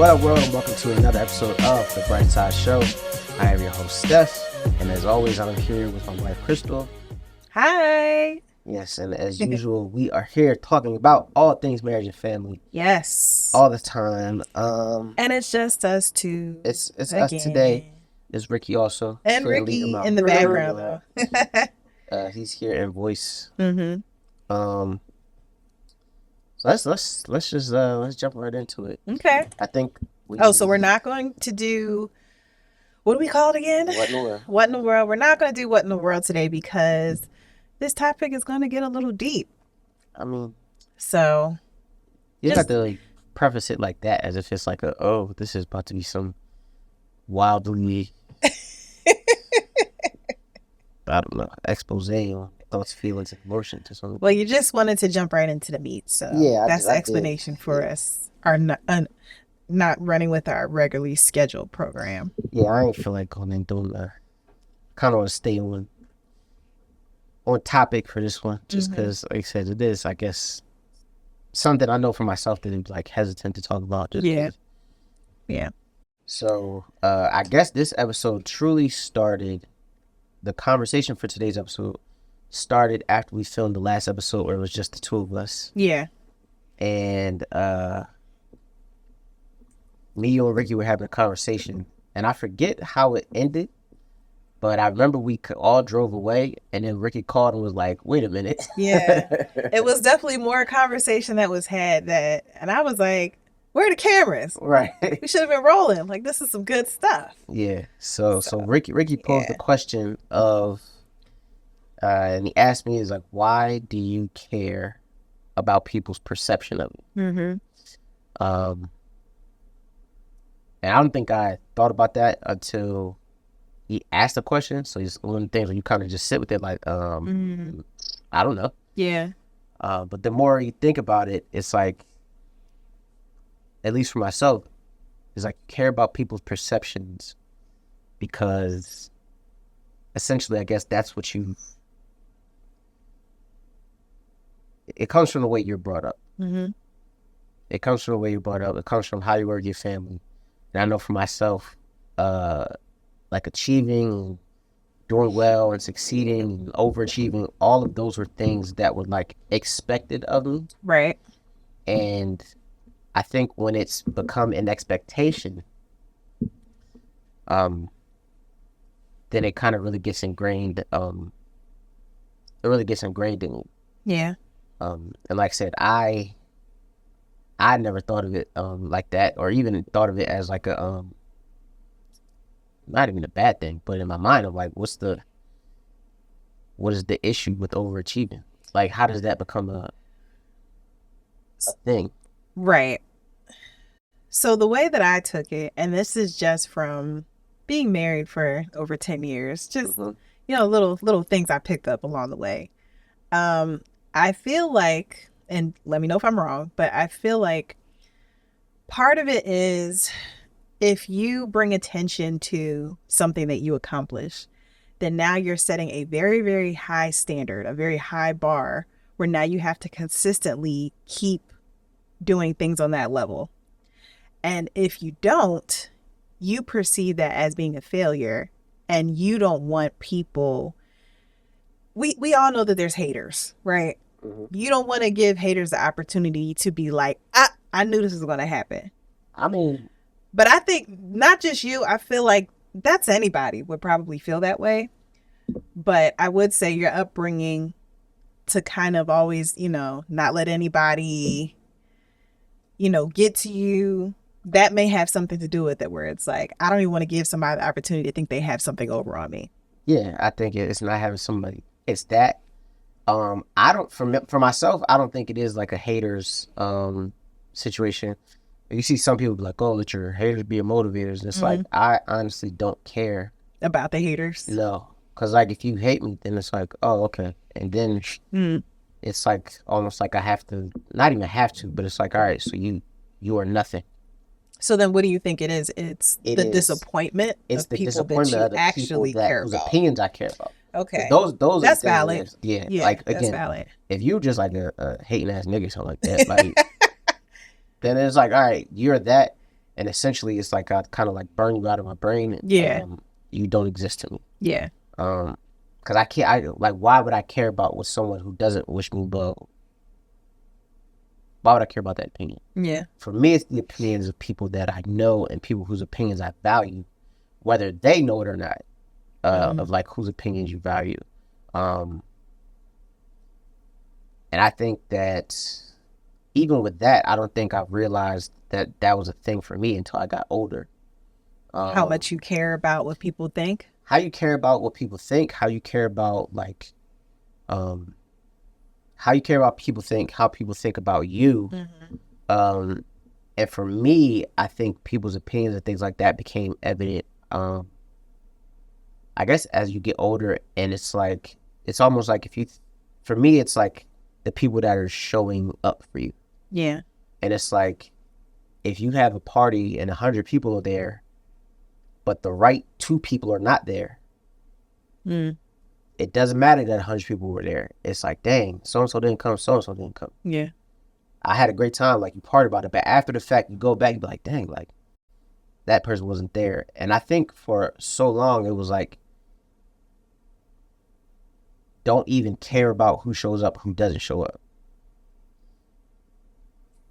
What up, world, and welcome to another episode of The Bright Side Show. I am your host, Steph, and as always, I'm here with my wife, Crystal. Hi. Yes, and as usual, we are here talking about all things marriage and family. Yes. All the time. And it's just us two. It's again. us today. There's Ricky also. And Ricky in the background, though. He's here in voice. Mm-hmm. So let's jump right into it. Okay. I think. So we're not going to do. What do we call it again? What in the world? What in the world? We're not going to do what in the world today because this topic is going to get a little deep. I mean, so you just have to preface it like that, as if it's like this is about to be some wildly, I don't know, expose on thoughts, feelings, and emotions or something. Well, you just wanted to jump right into the meat, so yeah, that's the explanation for us. Our not running with our regularly scheduled program. Yeah, I ain't feel like going and doing that. Kind of want to stay on topic for this one, just because, like I said, it is, I guess, something I know for myself that I'm like hesitant to talk about. Just yeah. So, I guess this episode truly started. The conversation for today's episode started after we filmed the last episode where it was just the two of us. Yeah. And me, you, and Ricky were having a conversation, and I forget how it ended, but I remember we all drove away, and then Ricky called and was like, "Wait a minute." Yeah, it was definitely more conversation that was had and I was like, "Where are the cameras? Right. We should have been rolling. Like, this is some good stuff." Yeah. So Ricky posed the question of, and he asked me, "Is like, why do you care about people's perception of it?" Mm-hmm. And I don't think I thought about that until he asked the question. So it's one of the things where you kind of just sit with it like, I don't know. Yeah. But the more you think about it, it's like, at least for myself, it's like care about people's perceptions because essentially, I guess that's what it comes from the way you're brought up. Mm-hmm. It comes from the way you're brought up. It comes from how you were with your family. And I know for myself, like achieving, doing well and succeeding and overachieving, all of those were things that were like expected of me. Right. And I think when it's become an expectation, then it kind of really gets ingrained. It really gets ingrained in me. Yeah. And like I said, I never thought of it like that, or even thought of it as like a not even a bad thing, but in my mind I'm like, what is the issue with overachieving? Like, how does that become a thing? Right. So the way that I took it, and this is just from being married for over 10 years, just little things I picked up along the way. I feel like, and let me know if I'm wrong, but I feel like part of it is if you bring attention to something that you accomplish, then now you're setting a very, very high standard, a very high bar, where now you have to consistently keep doing things on that level. And if you don't, you perceive that as being a failure, and you don't want people. We all know that there's haters, right? Mm-hmm. You don't want to give haters the opportunity to be like, I knew this was going to happen. I mean, but I think not just you, I feel like that's anybody would probably feel that way. But I would say your upbringing to kind of always, not let anybody, get to you, that may have something to do with it, where it's like, I don't even want to give somebody the opportunity to think they have something over on me. Yeah, I think it's not having somebody. It's that. I don't, for myself, I don't think it is like a haters situation. You see some people be like, "Oh, let your haters be your motivators." And it's like, I honestly don't care about the haters. No, because like if you hate me, then it's like, oh, okay, and then it's like almost like I have to, not even have to, but it's like, all right, so you are nothing. So then, what do you think it is? It's the disappointment of people that you actually care about. Whose opinions I care about. Okay, those that's valid. Yeah, like again, that's valid. If you just like a hating ass nigga or something like that, like then it's like, all right, you're that, and essentially it's like I kind of like burn you out of my brain. Yeah. You don't exist to me. Yeah. Because I can't. Why would I care about what someone who doesn't wish me well? Why would I care about that opinion? Yeah. For me, it's the opinions of people that I know and people whose opinions I value, whether they know it or not. Of like whose opinions you value, and I think that even with that, I don't think I realized that that was a thing for me until I got older. How much you care about what people think? How you care about what people think, how you care about like, how you care about people think, how people think about you. And for me, I think people's opinions and things like that became evident. I guess as you get older, and it's like, it's almost like for me, it's like the people that are showing up for you. Yeah. And it's like, if you have a party and 100 people are there, but the right 2 people are not there, it doesn't matter that 100 people were there. It's like, dang, so-and-so didn't come, so-and-so didn't come. Yeah. I had a great time, like you partied about it, but after the fact, you go back, you be like, dang, like that person wasn't there. And I think for so long, it was like, don't even care about who shows up, who doesn't show up.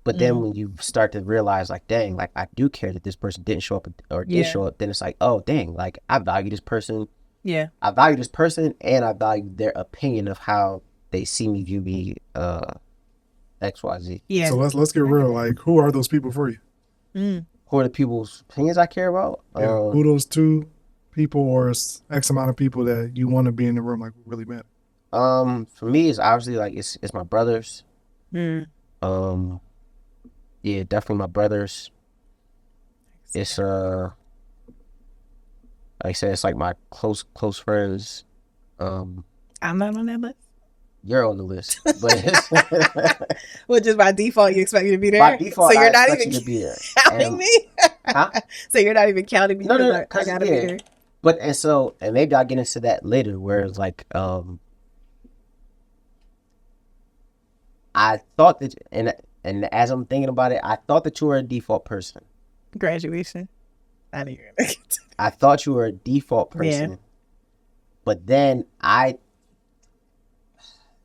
But then when you start to realize, like, dang, like I do care that this person didn't show up or did show up, then it's like, oh, dang, like I value this person. Yeah. I value this person, and I value their opinion of how they see me, view me, XYZ. Yeah. So let's get real. Like, who are those people for you? Who are the people's opinions I care about? Yeah. Who those 2 people or X amount of people that you want to be in the room like really bad? For me, it's obviously like it's my brothers. Yeah, definitely my brothers. It's like I said, it's like my close friends. I'm not on that list. You're on the list, but it's well, just by default, you expect me to be there. By default, so you're I not expect even you to be there. counting me. Huh? So you're not even counting me. No, I gotta be there. But and maybe I'll get into that later, where it's like I thought that, and as I'm thinking about it, I thought that you were a default person. Graduation. I didn't even make it. I thought you were a default person. Yeah. But then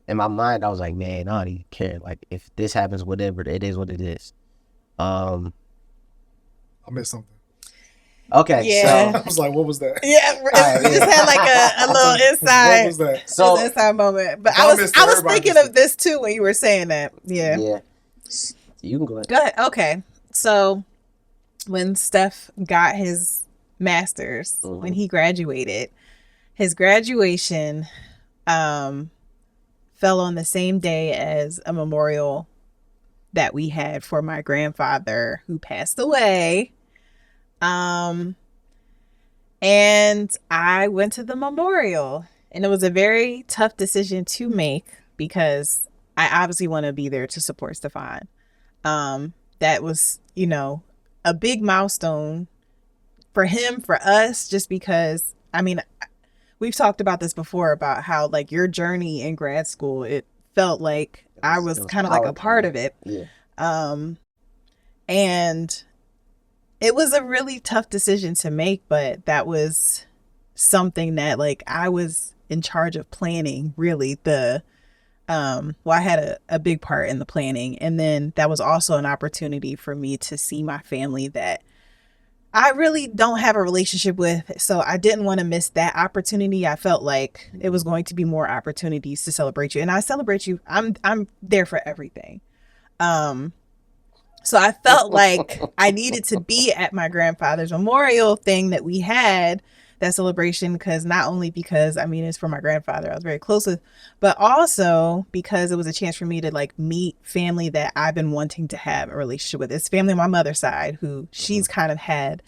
in my mind, I was like, man, I don't even care. Like, if this happens, whatever, it is what it is. I missed something. Okay, yeah. So I was like, what was that? Yeah, right, just had like a little inside. What was that? So inside moment. But I was thinking of this too when you were saying that. Yeah. Yeah. You can go ahead. Go ahead. Okay. So when Steph got his master's, when he graduated, his graduation fell on the same day as a memorial that we had for my grandfather who passed away. And I went to the memorial, and it was a very tough decision to make because I obviously want to be there to support Stefan. That was, a big milestone for him, for us, just because, I mean, we've talked about this before about how like your journey in grad school, it felt like I was kind of like a part of it. Yeah. And it was a really tough decision to make, but that was something that like I was in charge of planning, really. I had a big part in the planning. And then that was also an opportunity for me to see my family that I really don't have a relationship with. So I didn't want to miss that opportunity. I felt like it was going to be more opportunities to celebrate you. And I celebrate you. I'm there for everything. So I felt like I needed to be at my grandfather's memorial thing that we had, that celebration, because not only because, I mean, it's for my grandfather I was very close with, but also because it was a chance for me to like meet family that I've been wanting to have a relationship with. It's family on my mother's side who she's kind of had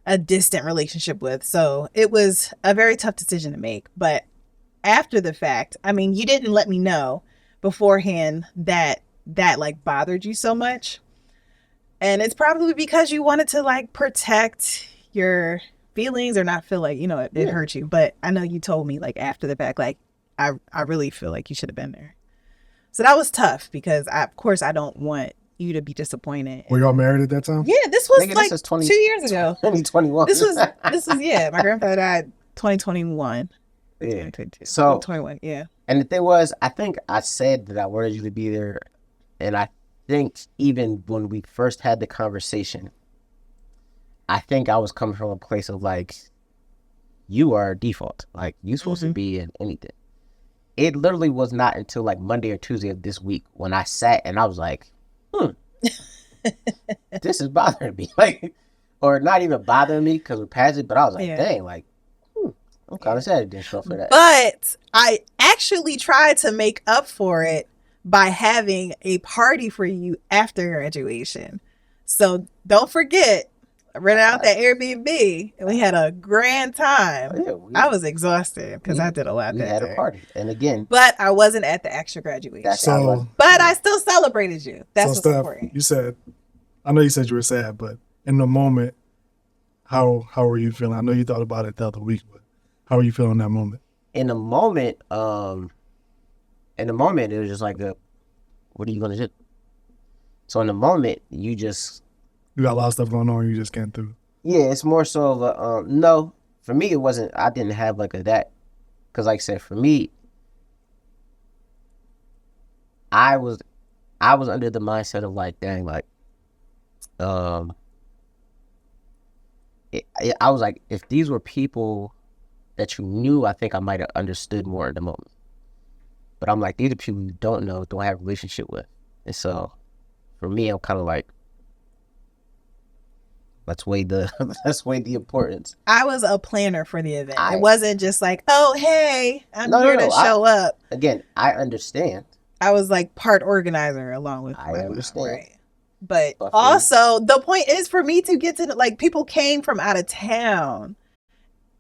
a distant relationship with. So it was a very tough decision to make. But after the fact, I mean, you didn't let me know beforehand that like bothered you so much. And it's probably because you wanted to like protect your feelings or not feel like, it hurt you. But I know you told me like after the fact, like, I really feel like you should have been there. So that was tough because of course I don't want you to be disappointed. Were y'all married at that time? Yeah, this was Nigga, like this is 2 years ago. 2021. This was yeah. My grandfather died 2021. Yeah. 2022. So 21. Yeah. And the thing was, I think I said that I wanted you to be there, and I think even when we first had the conversation, I think I was coming from a place of like, you are default, like you supposed to be in anything. It literally was not until like Monday or Tuesday of this week when I sat and I was like, this is bothering me, like, or not even bothering me because we're past it, but I was like, dang, like, I'm kind of sad it didn't show up for that. But I actually tried to make up for it by having a party for you after graduation. So don't forget, I rented out that Airbnb and we had a grand time. I was exhausted because I did a lot that day. We had a party. And again, but I wasn't at the actual graduation. But I still celebrated you. That's what's important. You said, I know you said you were sad, but in the moment, how were you feeling? I know you thought about it the other week, but how were you feeling in that moment? In the moment, it was just like, what are you going to do? So in the moment, you got a lot of stuff going on, you just can't do it. Yeah, it's more so of a, no, for me, it wasn't, I didn't have like a that, because like I said, for me, I was under the mindset of like, dang, like, I was like, if these were people that you knew, I think I might have understood more in the moment. But I'm like, these are people you don't know, don't have a relationship with. And so for me, I'm kind of like, let's weigh the importance. I was a planner for the event. It wasn't just like, oh, hey, I'm here to show up. Again, I understand. I was like part organizer along with I understand. Right. But also, the point is for me to get to, like, people came from out of town.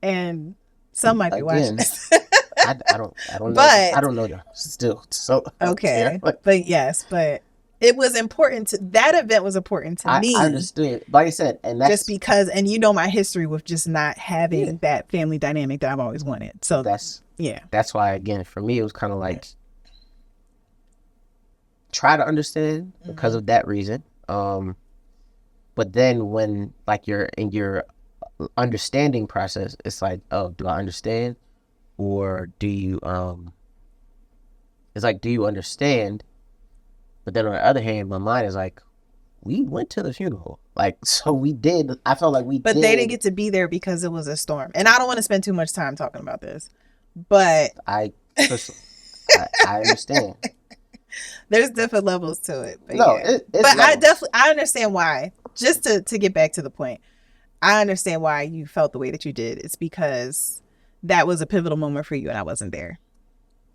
And some might be watching this. I don't know. But I don't know them still. So okay. But yes, but it was important that event was important to me. I understood. Like I said, and that's just because, and you know my history with just not having that family dynamic that I've always wanted. So that's why, again, for me it was kind of like try to understand because of that reason. But then when like you're in your understanding process, it's like, oh, do I understand? Or do you it's like, do you understand? But then on the other hand, my mind is like, we went to the funeral. Like, so we did. I felt like we did. But they didn't get to be there because it was a storm. And I don't want to spend too much time talking about this. But I understand. There's different levels to it. But no, yeah. But I understand why. Just to get back to the point, I understand why you felt the way that you did. It's because that was a pivotal moment for you and I wasn't there.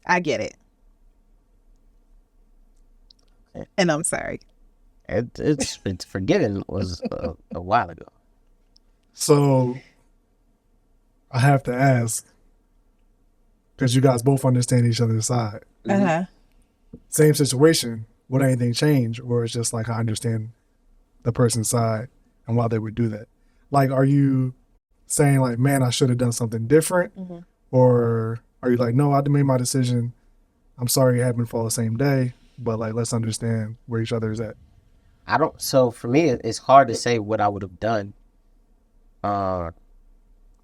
I get it. Okay. And I'm sorry. It's forgiven was a while ago. So I have to ask, because you guys both understand each other's side. Same situation. Would anything change, or it's just like I understand the person's side and why they would do that? Like, are you saying like, man, I should have done something different, or are you like, no, I made my decision. I'm sorry it happened for the same day, but like, let's understand where each other is at. So for me, it's hard to say what I would have done.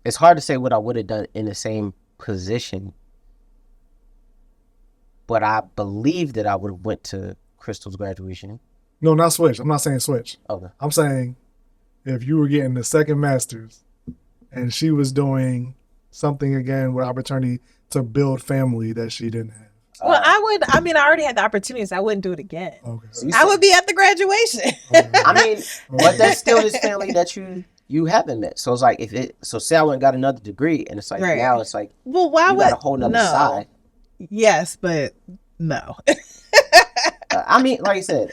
It's hard to say what I would have done in the same position. But I believe that I would have went to Crystal's graduation. No, not switch. I'm not saying switch. Okay. I'm saying if you were getting the second master's and she was doing something again with opportunity to build family that she didn't have. Well, I already had the opportunity, so I wouldn't do it again. Okay. So I would be at the graduation. I mean, but that's still this family that you haven't met. So it's like, say I went and got another degree, and it's like, now it's like, well, why would got a whole nother side. Yes, but no. I mean, like I said,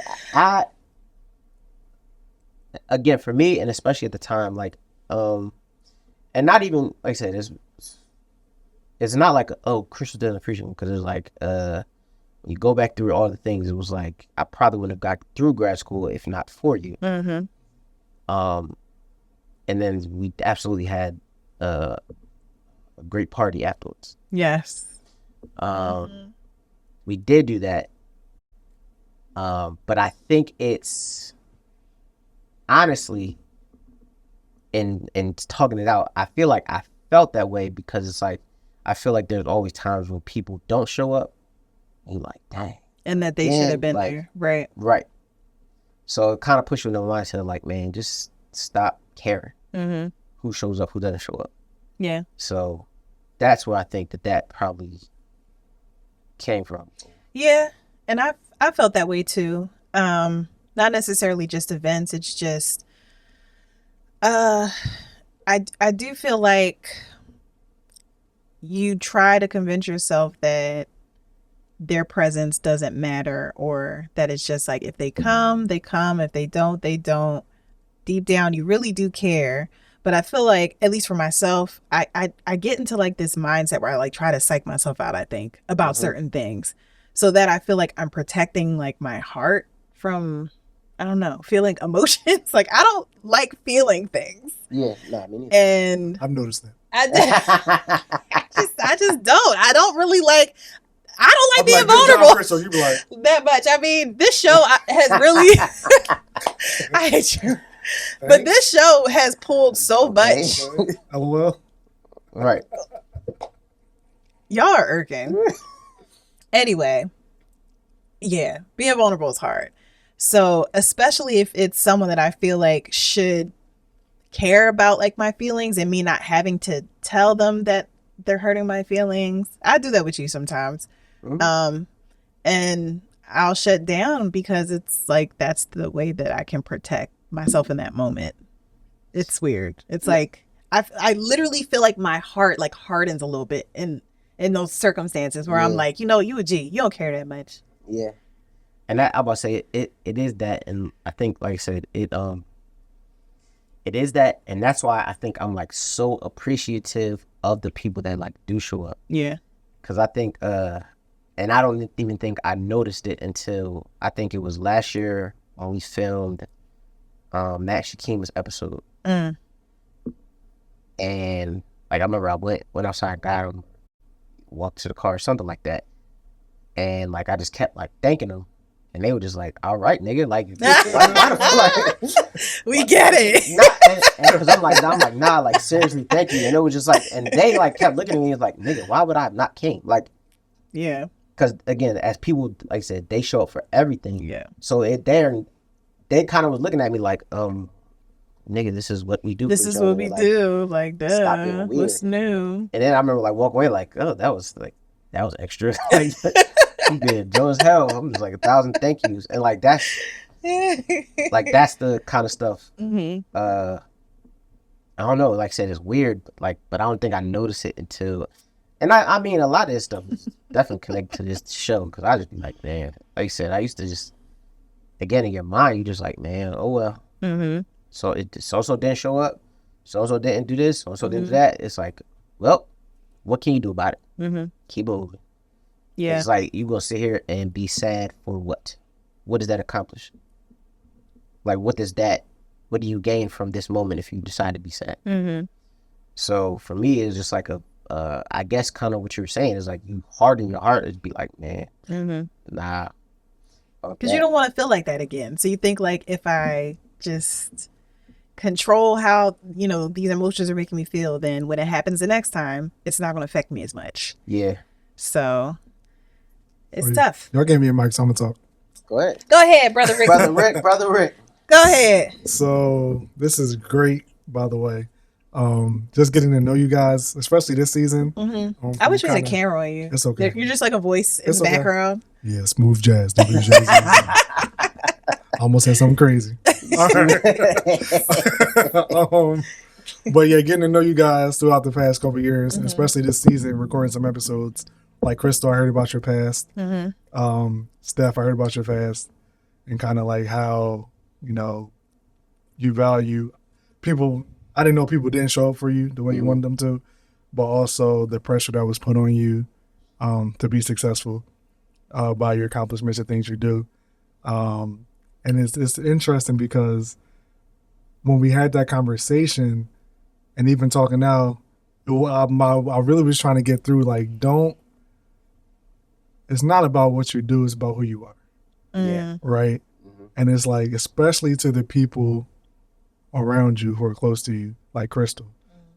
again, for me, and especially at the time, like, and not even, like I said, it's not like, oh, Crystal doesn't appreciate him, because it's like, you go back through all the things, it was like, I probably wouldn't have got through grad school if not for you. And then we absolutely had a great party afterwards. Yes. We did do that. But I think it's honestly, in talking it out, I feel like I felt that way because it's like I feel like there's always times when people don't show up, and you're like, dang, and that they should have been like, there, right? Right. So it kind of puts you in the mindset of like, man, just stop caring who shows up, who doesn't show up. Yeah. So that's where I think that probably came from. Yeah, and I felt that way too. Not necessarily just events. It's just, I do feel like you try to convince yourself that their presence doesn't matter, or that it's just like if they come, they come. If they don't, they don't. Deep down, you really do care. But I feel like, at least for myself, I get into like this mindset where I like try to psych myself out, I think, about certain things, so that I feel like I'm protecting like my heart from, I don't know, feeling emotions. Like I don't like feeling things. Yeah, nah, me neither. And I've noticed that. I just don't. I don't really like. I don't like being good vulnerable job, Chris, so you be like, that much. I mean, this show has really. I hate you. But this show has pulled so much. LOL. Right. Y'all are irking. Anyway, yeah, being vulnerable is hard. So, especially if it's someone that I feel like should care about like my feelings and me not having to tell them that they're hurting my feelings. I do that with you sometimes. And I'll shut down because it's like that's the way that I can protect myself in that moment. It's weird. It's like I literally feel like my heart like hardens a little bit in those circumstances where I'm like, you a G, you don't care that much. Yeah. And that, I'm about to say it is that, and I think like I said, it is that, and that's why I think I'm like so appreciative of the people that like do show up. Yeah. Cause I think and I don't even think I noticed it until I think it was last year when we filmed Matt Shakima's episode. And like I remember I went outside, got him, walked to the car or something like that. And like I just kept like thanking them. And they were just like, all right, nigga, like, we get it. Because I'm like, nah, like, seriously, thank you. And it was just like, and they like kept looking at me and was like, nigga, why would I not came? Like, yeah. Because again, as people, like I said, they show up for everything. Yeah. So they kind of was looking at me like, nigga, this is what we do. This is what we do. Like, duh, what's new? And then I remember like walking away like, oh, that was extra. Like, you did Joe as hell. I'm just like 1,000 thank yous, and like that's the kind of stuff. I don't know. Like I said, it's weird, but I don't think I noticed it until. And I mean, a lot of this stuff is definitely connected to this show because I just be like, man. Like I said, I used to just, again, in your mind, you just like, man, oh well. So it so didn't show up, so didn't do this, so didn't do that. It's like, well, what can you do about it? Keep moving. Yeah. It's like, you gonna sit here and be sad for what? What does that accomplish? Like, what do you gain from this moment if you decide to be sad? So for me, it's just like I guess kind of what you were saying is like you harden your heart and be like, man, nah. Because you don't want to feel like that again. So you think like, if I just control how, these emotions are making me feel, then when it happens the next time, it's not going to affect me as much. Yeah. So it's tough. Y'all gave me a mic, so I'm going to talk. Go ahead. Go ahead, Brother Rick. Brother Rick. Go ahead. So this is great, by the way. Just getting to know you guys, especially this season. I wish we had a camera on you. It's okay. You're just like a voice in the background. Yeah, smooth jazz. Almost said something crazy. All right. But yeah, getting to know you guys throughout the past couple of years, especially this season, recording some episodes. Like Crystal, I heard about your past. Steph, I heard about your past, and kind of like how you value people. I didn't know people didn't show up for you the way you wanted them to, but also the pressure that was put on you to be successful by your accomplishments and things you do. And it's interesting because when we had that conversation, and even talking now, I really was trying to get through like, it's not about what you do, it's about who you are. Yeah. Right. And it's like, especially to the people around you who are close to you, like Crystal.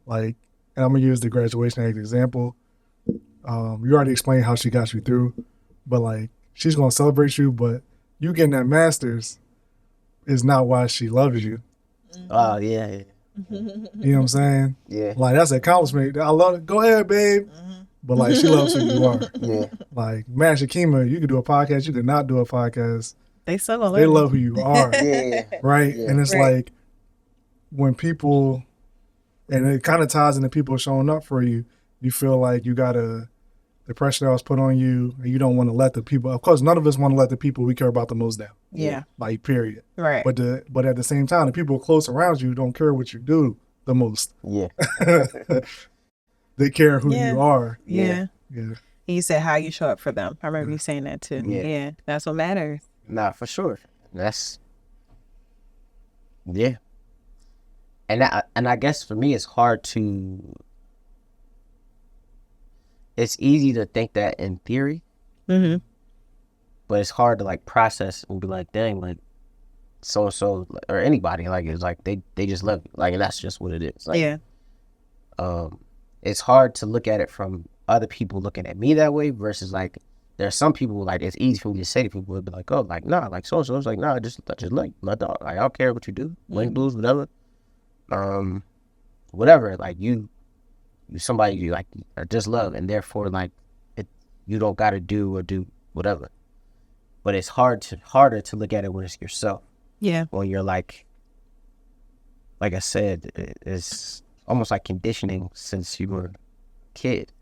Like, and I'm gonna use the graduation as an example. You already explained how she got you through, but like, she's gonna celebrate you, but you getting that master's is not why she loves you. Oh yeah. You know what I'm saying? Yeah. Like, that's an accomplishment. I love it. Go ahead, babe. But like, she loves who you are. Yeah. Like, man, Shakima, you could do a podcast, you could not do a podcast. They still gonna They love love who you are. Yeah. Right? Yeah. And it's Right. like, when people, and it kind of ties into people showing up for you, you feel like you got the pressure that was put on you, and you don't want to let the people, of course, none of us want to let the people we care about the most down. Yeah. Like, period. Right. But at the same time, the people close around you don't care what you do the most. Yeah. They care who Yeah. you are. Yeah. Yeah. You said how you show up for them. I remember you saying that too. Yeah. Yeah. That's what matters. Nah, for sure. That's yeah. And I guess for me it's hard to, it's easy to think that in theory, Mm-hmm. but it's hard to like process and be like, dang, like so and so or anybody, like it's like they just love you. Like, and that's just what it is. Like, Yeah. it's hard to look at it from other people looking at me that way versus like there's some people, like it's easy for me to say to people, would be like, oh, like nah, like so and so. It's like, nah, just like my dog. Like, I don't care what you do, win, lose, whatever. Whatever. Like you somebody you like are just love, and therefore like you don't got to do or do whatever. But it's harder to look at it when it's yourself. Yeah. When you're like I said, it's almost like conditioning since you were a kid.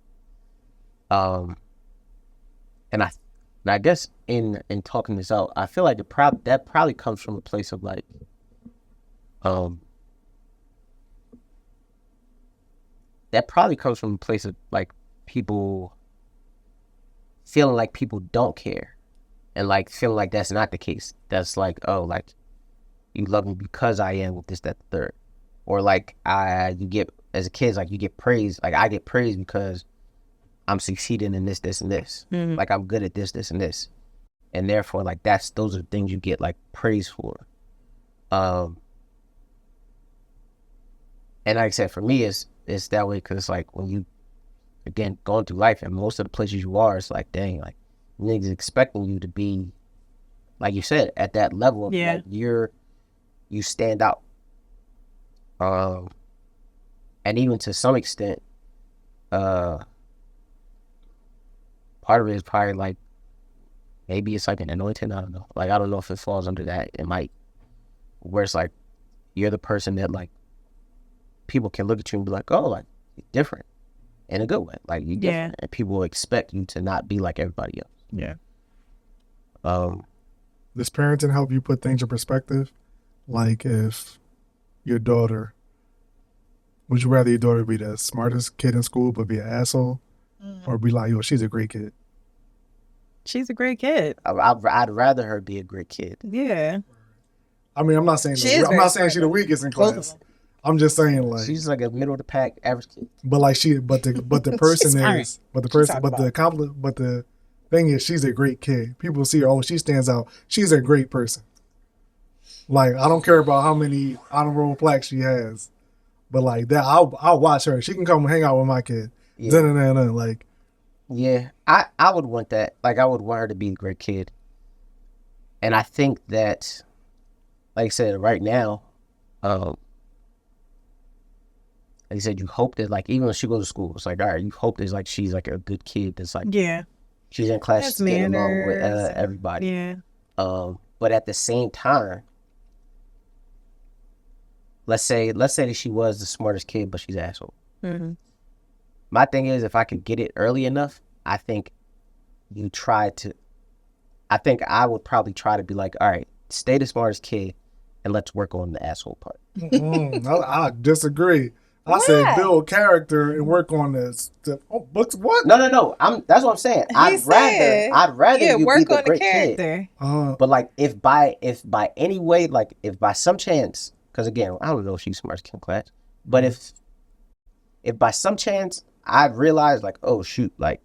And I guess in talking this out, I feel like that probably comes from a place of like, that probably comes from a place of like people feeling like people don't care, and like feeling like that's not the case. That's like, oh, like you love me because I am with this, that, the third, or like you get as a kid, like you get praise. Like I get praise because I'm succeeding in this, this, and this. Mm-hmm. Like I'm good at this, this, and this, and therefore like those are things you get like praise for. And like I said, for me, it's that way because it's like when you, again, going through life and most of the places you are, it's like, dang, like niggas expecting you to be, like you said, at that level of like you stand out. And even to some extent, part of it is probably like, maybe it's like an anointing, I don't know. Like, I don't know if it falls under that. It might, where it's like, you're the person that like, people can look at you and be like, oh, like, you're different in a good way. Like, you're different. And people expect you to not be like everybody else. Yeah. Does parenting help you put things in perspective? Like, if your daughter, would you rather your daughter be the smartest kid in school but be an asshole? Or be like, yo, she's a great kid? She's a great kid. I'd rather her be a great kid. Yeah. I mean, I'm not saying she's the weakest in class. I'm just saying, like, she's like a middle of the pack average kid. But like the person is, but the thing is, she's a great kid. People see her, oh, she stands out. She's a great person. Like, I don't care about how many honor roll plaques she has, but like that, I'll watch her. She can come hang out with my kid. Yeah. Like, yeah, I would want that. Like, I would want her to be a great kid. And I think that, like I said, right now, like I said, you hope that, like, even when she goes to school, it's like, all right, you hope that, like, she's, like, a good kid that's, like, she's in class, she's getting along with everybody. Yeah. But at the same time, let's say that she was the smartest kid, but she's an asshole. Mm-hmm. My thing is, if I could get it early enough, I think I would probably try to be like, all right, stay the smartest kid, and let's work on the asshole part. I disagree. I said build character and work on this. Books, what? No. That's what I'm saying. I'd rather you work be the on great the character. kid. But like, if by any way, like if by some chance, because again, I don't know if she's smart in class, but if by some chance I'd realize like, oh shoot, like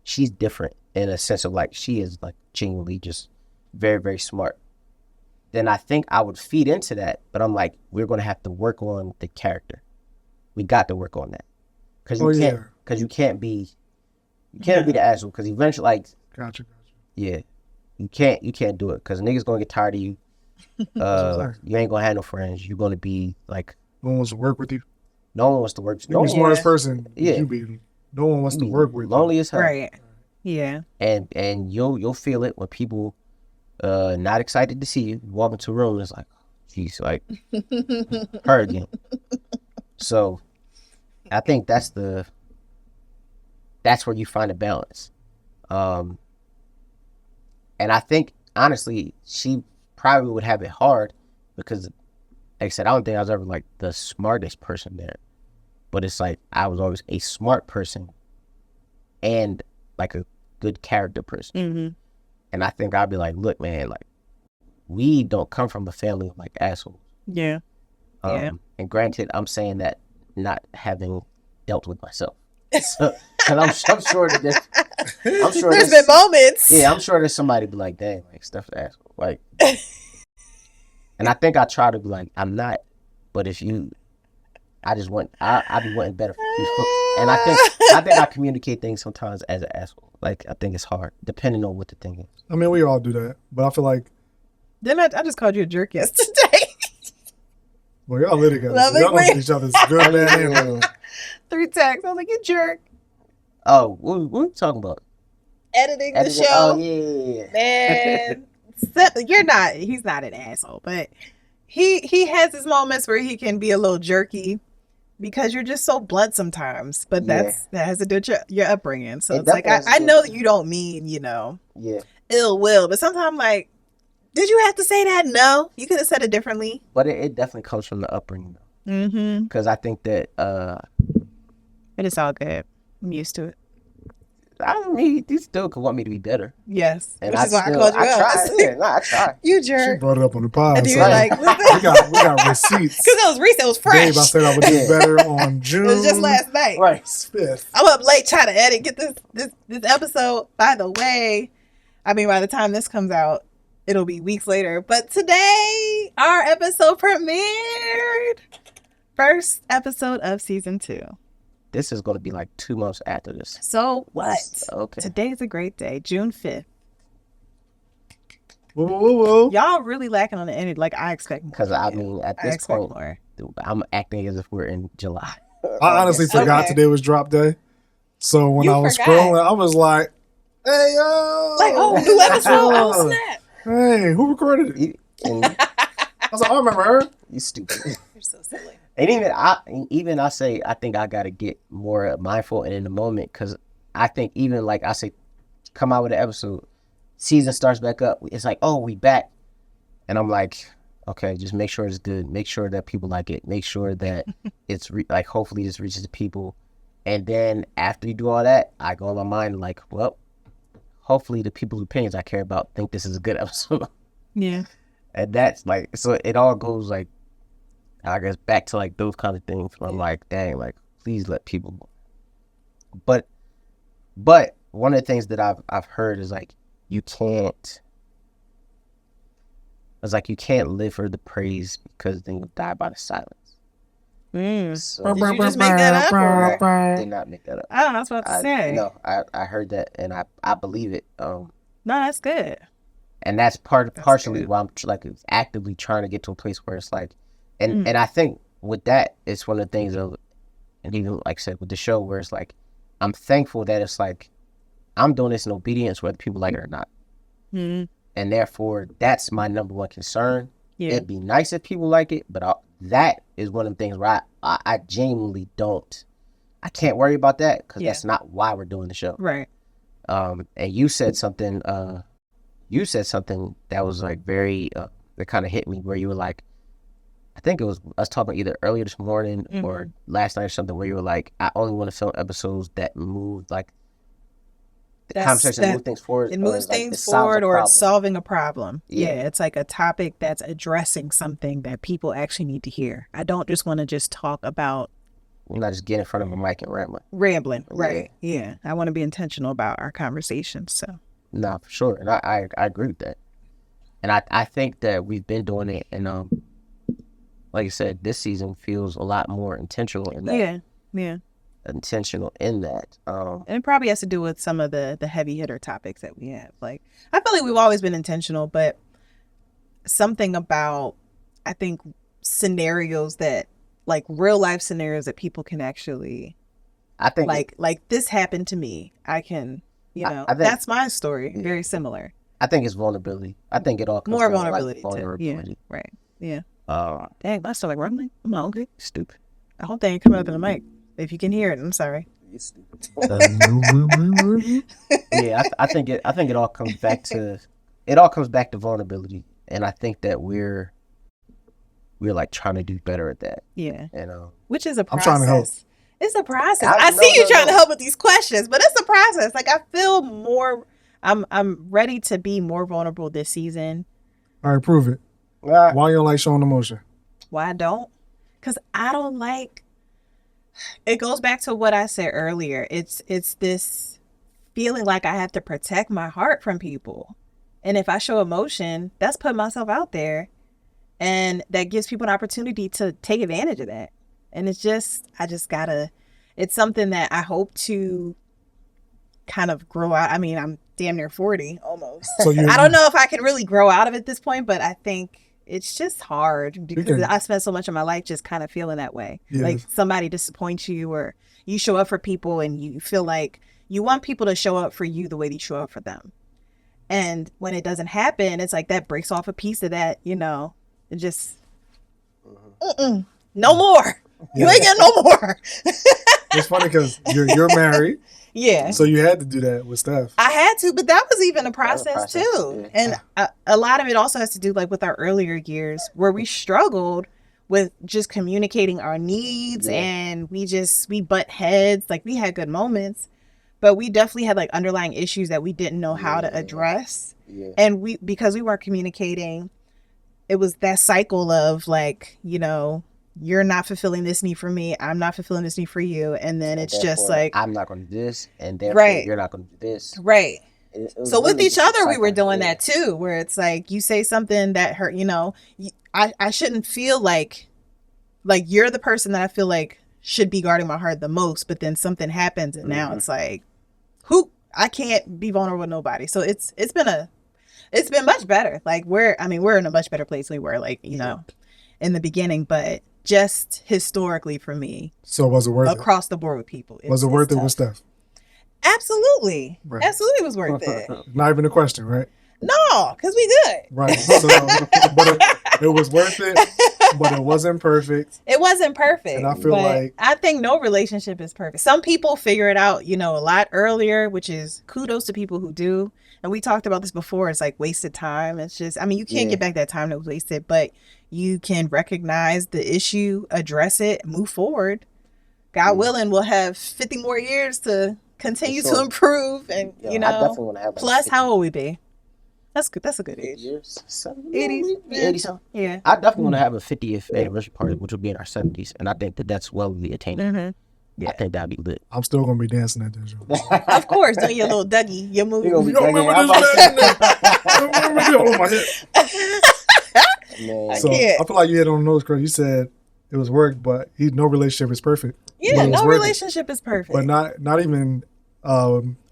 she's different in a sense of like she is like genuinely just very, very smart, then I think I would feed into that. But I'm like, we're going to have to work on the character. We got to work on that. Because you can't be the asshole. Because eventually, like, Gotcha. yeah, you can't do it. Because niggas going to get tired of you. You ain't going to have no friends. You're going to be like, no one wants to work with you. No one wants to work. You're the smartest person. You be. No one wants to work with you. Lonely as hell. Right. Yeah. And you'll feel it when people not excited to see you walk into a room. And it's like, geez, like her again. So I think that's where you find a balance. And I think honestly, she probably would have it hard because, like I said, I don't think I was ever like the smartest person there. But it's like I was always a smart person and like a good character person. Mm-hmm. And I think I'd be like, look, man, like we don't come from a family of like assholes. Yeah. And granted, I'm saying that not having dealt with myself. So, cause I'm sure that there's been moments. Yeah, I'm sure there's somebody be like, dang, like Steph's an asshole. Like, and I think I try to be like, I'm not, but if you, I be wanting better for people. And I think I communicate things sometimes as an asshole. Like, I think it's hard, depending on what the thing is. I mean, we all do that, but I feel like. Didn't I just called you a jerk yesterday? Well, y'all live together. So y'all know each other's good, man. 3 texts. I was like, you jerk. Oh, what are you talking about? Editing the show. Oh, yeah. Man. He's not an asshole, but he has his moments where he can be a little jerky because you're just so blunt sometimes. But that has to do with your upbringing. So it's like, I know that you don't mean, ill will, but sometimes I'm like, did you have to say that? No, you could have said it differently. But it definitely comes from the upbringing, though. Mm-hmm. Because I think that but it's all good. I'm used to it. I mean, you still could want me to be better. Yes, and which is why I called you out. I tried. You jerk. She brought it up on the pod. And so like, we got receipts. Because it was recent. It was fresh. Babe, I said I would do better on June. It was just last night. Right. 5th. I'm up late trying to edit. Get this episode. By the way, I mean, by the time this comes out, it'll be weeks later. But today, our episode premiered. First episode of season 2. This is going to be like 2 months after this. So what? Okay. Today's a great day. June 5th. Whoa. Y'all really lacking on the energy. Like I expect more. Because I mean, at this point, more. I'm acting as if we're in July. I honestly forgot today was drop day. So when I was scrolling, I was like, hey, yo. Like, new episode. Oh, snap. Hey, who recorded it? I was like, I remember her. You stupid. You're so silly. And I say, I think I got to get more mindful and in the moment. Because I think even like I say, come out with an episode, season starts back up. It's like, oh, we back. And I'm like, okay, just make sure it's good. Make sure that people like it. Make sure that it's like, hopefully this reaches the people. And then after you do all that, I go in my mind like, well, hopefully the people's opinions I care about think this is a good episode. Yeah. And that's like, so it all goes like, I guess back to like those kind of things where I'm like, dang, like, please let people. But one of the things that I've heard is like, you can't live for the praise because then you die by the silence. So, did you just make that up? Or? Did not make that up. I don't know. I was about to say. No, I heard that and I believe it. No, that's good. And that's partially why I'm like actively trying to get to a place where it's like, and I think with that, it's one of the things of, and even like I said with the show where it's like, I'm thankful that it's like, I'm doing this in obedience whether people like it or not. Mm-hmm. And therefore, that's my number one concern. Yeah. It'd be nice if people like it, but that is one of the things where I genuinely I can't worry about that because that's not why we're doing the show. Right. And you said something that was like very, that kind of hit me where you were like, I think it was us talking either earlier this morning or last night or something where you were like, I only want to film episodes that move like the conversation, move things forward. It moves things forward or it's solving a problem. Yeah, it's like a topic that's addressing something that people actually need to hear. I don't just want to just talk about. We're not just getting in front of a mic and rambling. Right. Yeah. I want to be intentional about our conversations. So. Nah, for sure. And I agree with that. And I think that we've been doing it, and like I said, this season feels a lot more intentional in that. Yeah. Intentional in that. And it probably has to do with some of the heavy hitter topics that we have. Like, I feel like we've always been intentional, but something about, I think, scenarios that, like, real life scenarios that people can actually, I think, like this happened to me. I can, I think, that's my story. Very similar. I think it's vulnerability. I think it all comes more down vulnerability. Like vulnerability. Yeah, right. Yeah. Dang, I still like rumbling. I'm okay. Stupid. I hope they ain't coming up in the mic. If you can hear it, I'm sorry. You're stupid. Yeah, I think it all comes back to vulnerability, and I think that we're like trying to do better at that. Yeah. Which is a process. I'm trying to help. It's a process. I see you trying to help with these questions, but it's a process. Like, I feel more. I'm ready to be more vulnerable this season. All right, prove it. Why you don't like showing emotion? Why I don't? Because I don't like. It goes back to what I said earlier. It's this feeling like I have to protect my heart from people, and if I show emotion, that's putting myself out there, and that gives people an opportunity to take advantage of that. And I just gotta. It's something that I hope to kind of grow out. I mean, I'm damn near 40 almost. So I don't know if I can really grow out of it at this point, but I think it's just hard because I spent so much of my life just kind of feeling that way. Yeah. Like, somebody disappoints you, or you show up for people and you feel like you want people to show up for you the way you show up for them. And when it doesn't happen, it's like that breaks off a piece of that, it just, no more. You ain't getting no more. It's funny because you're married. Yeah. So you had to do that with Steph. I had to, but that was even a process too. Yeah. And a lot of it also has to do, like, with our earlier years where we struggled with just communicating our needs, and we butt heads. Like, we had good moments, but we definitely had, like, underlying issues that we didn't know how to address. Yeah. And because we weren't communicating, it was that cycle of, like, you're not fulfilling this need for me, I'm not fulfilling this need for you, and then it's just like, I'm not going to do this, and therefore you're not going to do this. Right. So really with each other, we were doing that too, where it's like, you say something that hurt, I shouldn't feel like you're the person that I feel like should be guarding my heart the most, but then something happens, and now it's like, I can't be vulnerable with nobody. So it's been much better. Like, we're in a much better place than we were, like, in the beginning, but just historically for me. So was it worth it? Across the board with people. Was it worth it with Steph? Absolutely. Right. Absolutely was worth it. Not even a question, right? No, because we good. Right. So, but it was worth it, but it wasn't perfect. It wasn't perfect. And I feel like, I think no relationship is perfect. Some people figure it out, a lot earlier, which is kudos to people who do. And we talked about this before. It's like wasted time. It's just, you can't get back that time that was wasted, but you can recognize the issue, address it, move forward. God willing, we'll have 50 more years to continue to improve. And, I definitely want to have plus, how old we be? That's good. That's a good age. 80s. 80s. Yeah. I definitely want to have a 50th anniversary party, which will be in our 70s. And I think that's well attainable. Mm-hmm. Yeah. I think that'd be lit. I'm still gonna be dancing at this show. Of course, doing your little Dougie, your move. You remember this? So I feel like you hit on the nose, Chris. You said it was work, but no relationship is perfect. Yeah, no relationship is perfect. But not even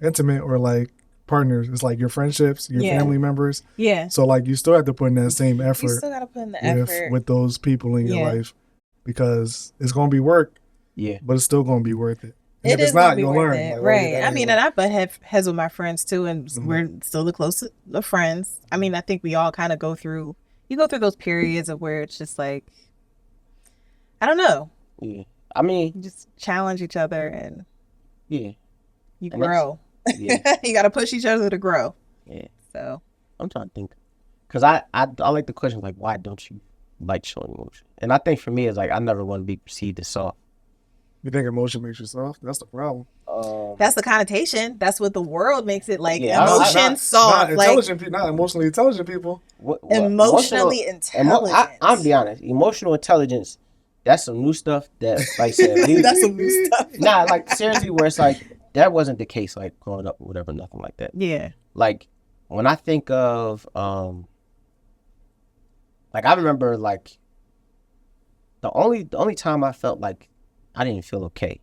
intimate or like partners. It's like your friendships, your family members. Yeah. So like you still have to put in that same effort. You still gotta put in the effort with those people in your life, because it's gonna be work. Yeah. But it's still going to be worth it. And if it's not, you'll learn. Like, right. And I butt heads with my friends too, and we're still the closest of friends. I think we all kind of go through those periods of where it's just like, I don't know. Yeah. You just challenge each other and you grow. Yeah. You got to push each other to grow. Yeah. So I'm trying to think. Because I like the question, like, why don't you like showing emotion? And I think for me, it's like, I never want to be perceived as soft. You think emotion makes you soft? That's the problem. That's the connotation. That's what the world makes it like. Emotion soft. Not emotionally intelligent people. Emotionally intelligent. I'll be honest. Emotional intelligence, that's some new stuff that, like I said. That's some new stuff. Nah, like, seriously, where it's like, that wasn't the case, like, growing up or whatever, nothing like that. Yeah. Like, when I think of, like I remember like the only time I felt like I didn't feel okay.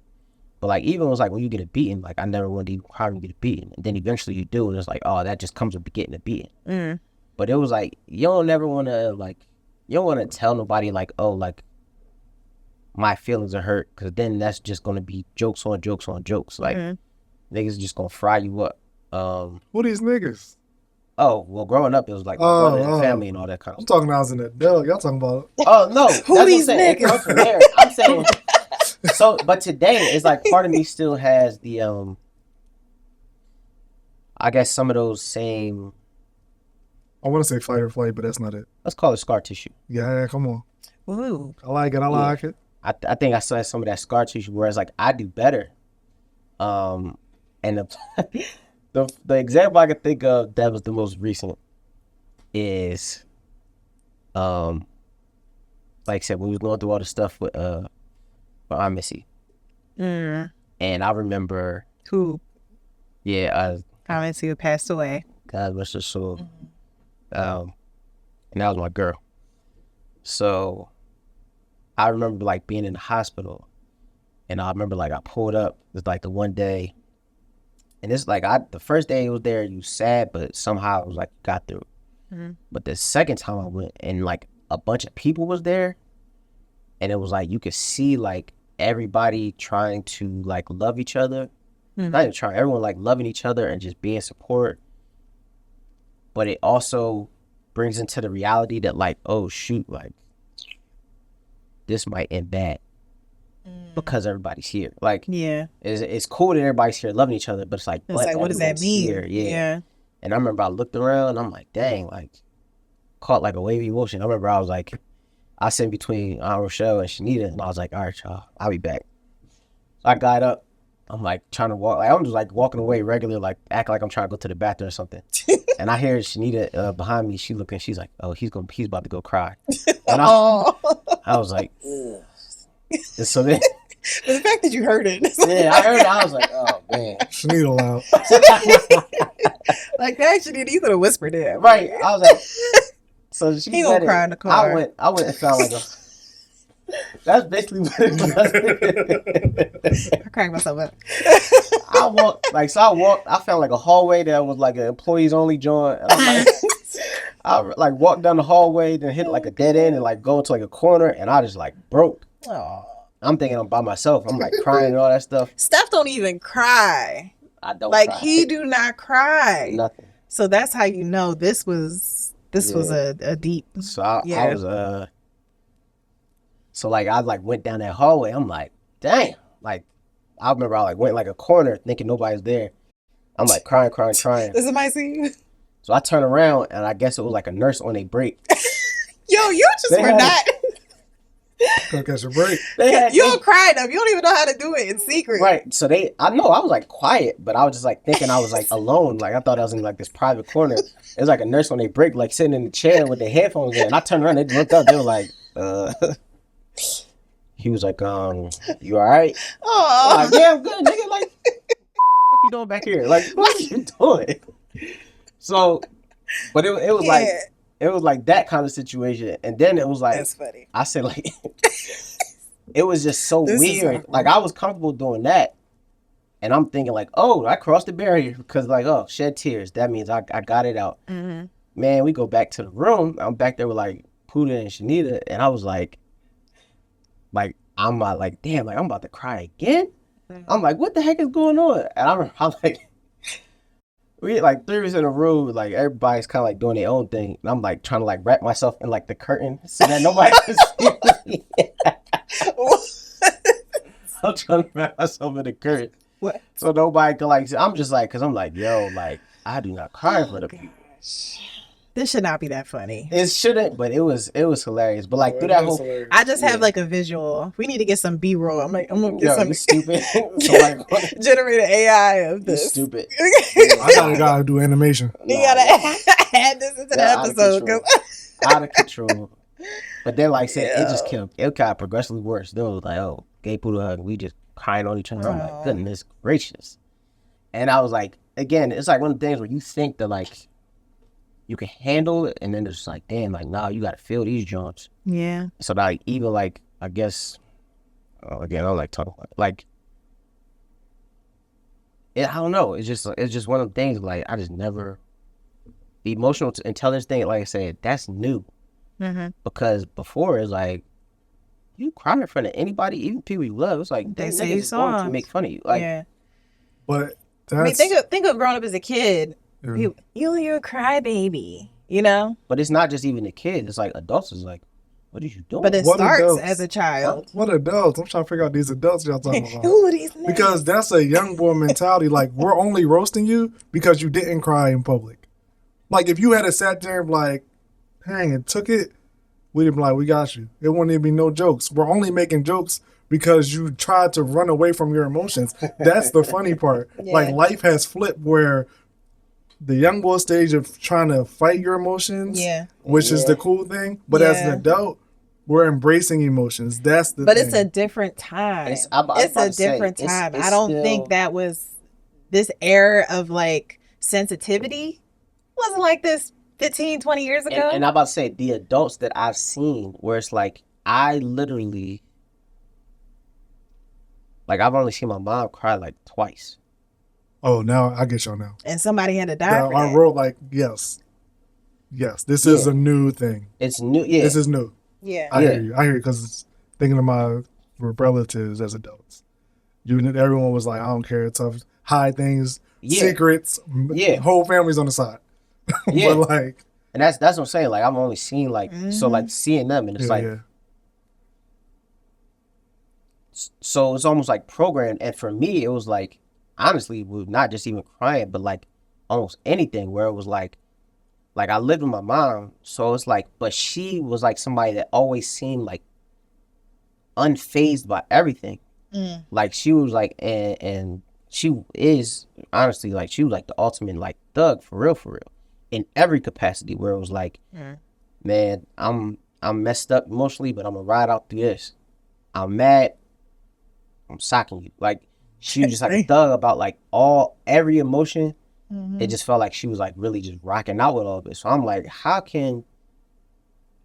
But like even it was like when you get a beating, like I never wanted to even cry when you get a beating. And then eventually you do, and it's like, oh, that just comes with getting a beating. Mm. But it was like you don't want to tell nobody like, oh, like my feelings are hurt, because then that's just gonna be jokes on jokes on jokes. Like niggas just gonna fry you up. Who these niggas? Oh, well, growing up it was like my brother and family and all that kind of I'm stuff. talking when I was in the adult. Y'all talking about? Oh no, Who these what I'm saying. It niggas? comes from there. I'm saying. So, but today it's like part of me still has the I guess some of those same. I want to say fight or flight, but that's not it. Let's call it scar tissue. Yeah, come on. Ooh. I like it. I like it. I think I still have some of that scar tissue, whereas like I do better. And the example I could think of that was the most recent is like I said, when we was going through all the stuff with Aunt Missy. Mm. And I remember Who? Yeah, Aunt Missy who passed away. God rest her soul. And that was my girl. So I remember like being in the hospital, and I remember like I pulled up. It was like the one day, and it's like the first day it was there, you sad, but somehow it was like got through. But the second time I went, and like a bunch of people was there, and it was like you could see like everybody trying to like love each other. Not even trying, everyone like loving each other and just being support. But it also brings into the reality that like, oh shoot, like this might end bad because everybody's here. Like, yeah, it's cool that everybody's here loving each other, but it's like, what does that mean? Here? Yeah. And I remember I looked around and I'm like, dang, like caught like a wavy emotion. I remember I was like, I sat between Aunt Rochelle and Shanita, and I was like, all right, y'all, I'll be back. So I got up. I'm like trying to walk. Like, I'm just like walking away regular, like act like I'm trying to go to the bathroom or something. And I hear Shanita behind me. She looking. She's like, "Oh, he's about to go cry." And I was like, ugh. And so then, but the fact that you heard it, yeah, I heard it. I was like, oh man, Shanita loud. like that, Shanita, you could have whispered it, right? I was like, so she he gonna cry in the car. I went and found like a. That's basically what it was. I cracked myself up. I found like a hallway that was like an employees only joint. And I like walked down the hallway, then hit like a dead end and like go into like a corner, and I just like broke. Aww. I'm thinking I'm by myself. I'm like crying and all that stuff. Steph don't even cry. I don't like cry. He do not cry. Nothing. So that's how you know this was a deep. So I was So like I like went down that hallway. I'm like, damn. Like I remember I like went like a corner thinking nobody's there. I'm like crying. Does somebody see you? So I turn around and I guess it was like a nurse on a break. Yo, you just were not. Go catch a break. You don't cry enough. You don't even know how to do it in secret. Right. So I know I was like quiet, but I was just like thinking I was like alone. Like I thought I was in like this private corner. It was like a nurse on a break, like sitting in the chair with their headphones in. And I turned around, they looked up, they were like, he was like, you all right? Oh, like, yeah, I'm good, nigga. Like, what you doing back here? Like, what are you doing? So, but it was like, it was like that kind of situation. And then it was like, that's funny. I said like, it was just so weird. Like I was comfortable doing that. And I'm thinking like, oh, I crossed the barrier because like, oh, shed tears. That means I got it out. Mm-hmm. Man, we go back to the room. I'm back there with like Puda and Shanita. And I was like, I'm like, damn, like I'm about to cry again. I'm like, what the heck is going on? And I'm like, we had like 3 of us in a room, like everybody's kind of like doing their own thing. And I'm like trying to like wrap myself in like the curtain so that nobody can see me. I'm trying to wrap myself in the curtain. What? So nobody can like, I'm just like, cause I'm like, yo, like I do not cry for the people. This should not be that funny. It shouldn't, but it was hilarious. But like through that whole, I just have like a visual. We need to get some B-roll. I'm gonna get some stupid. Generate an AI of this. Stupid. I gotta do animation. You gotta add this into the episode. Out of control. But then like said, it just kept it got progressively worse. Then it was like, oh, gay poodle hug. We just crying on each other. I'm like, goodness gracious. And I was like, again, it's like one of the things where you think that like you can handle it, and then it's like, damn, like, nah, you gotta feel these joints. Yeah. So like, even like, I guess, again, I don't like talking about it. Like, I don't know. It's just one of the things. Like, I just never the emotional intelligence thing. Like I said, that's new because before it's like you cry in front of anybody, even people you love. It's like They they say niggas is going to make fun of you. Like, yeah. But I mean, that's think of growing up as a kid. yeah. You're a crybaby, you know. but it's not just even the kids. It's like adults is like, what are you doing? But it What starts adults? as a child. What adults? I'm trying to figure out these adults y'all talking about. Who are these niggas? Because that's a young boy mentality. Like, we're only roasting you because you didn't cry in public. Like, if you had sat there and like, hang, and took it, we'd be like, we got you. It wouldn't even be no jokes. We're only making jokes because you tried to run away from your emotions. That's the funny part. Yeah. Like, life has flipped where the young boy stage of trying to fight your emotions, which is the cool thing. But as an adult, we're embracing emotions. That's the But thing. it's a different time. It's a different time. It's I don't still, think that was this era of like sensitivity wasn't like this 15, 20 years ago. and I'm about to say the adults that I've seen where it's like I literally like I've only seen my mom cry like twice. Oh, now I get y'all now. And somebody had to die Now, for our that. world, like, yes, this is a new thing. It's new. Yeah, This is new. Yeah. I hear you because thinking of my relatives as adults, everyone was like, I don't care, tough, hide things, secrets, whole families on the side. But like, and that's what I'm saying. Like I've only seen like so like seeing them, and it's so it's almost like programmed. And for me, it was like honestly, not just even crying, but like almost anything where it was like I lived with my mom, so it's like, but she was like somebody that always seemed like unfazed by everything. Like she was like, and she is honestly like she was like the ultimate like thug for real, in every capacity. Where it was like, man, I'm messed up emotionally, but I'm gonna ride out through this. I'm mad, I'm socking you. Like she was just like a thug about like every emotion. It just felt like she was like really just rocking out with all of it. So I'm like, how can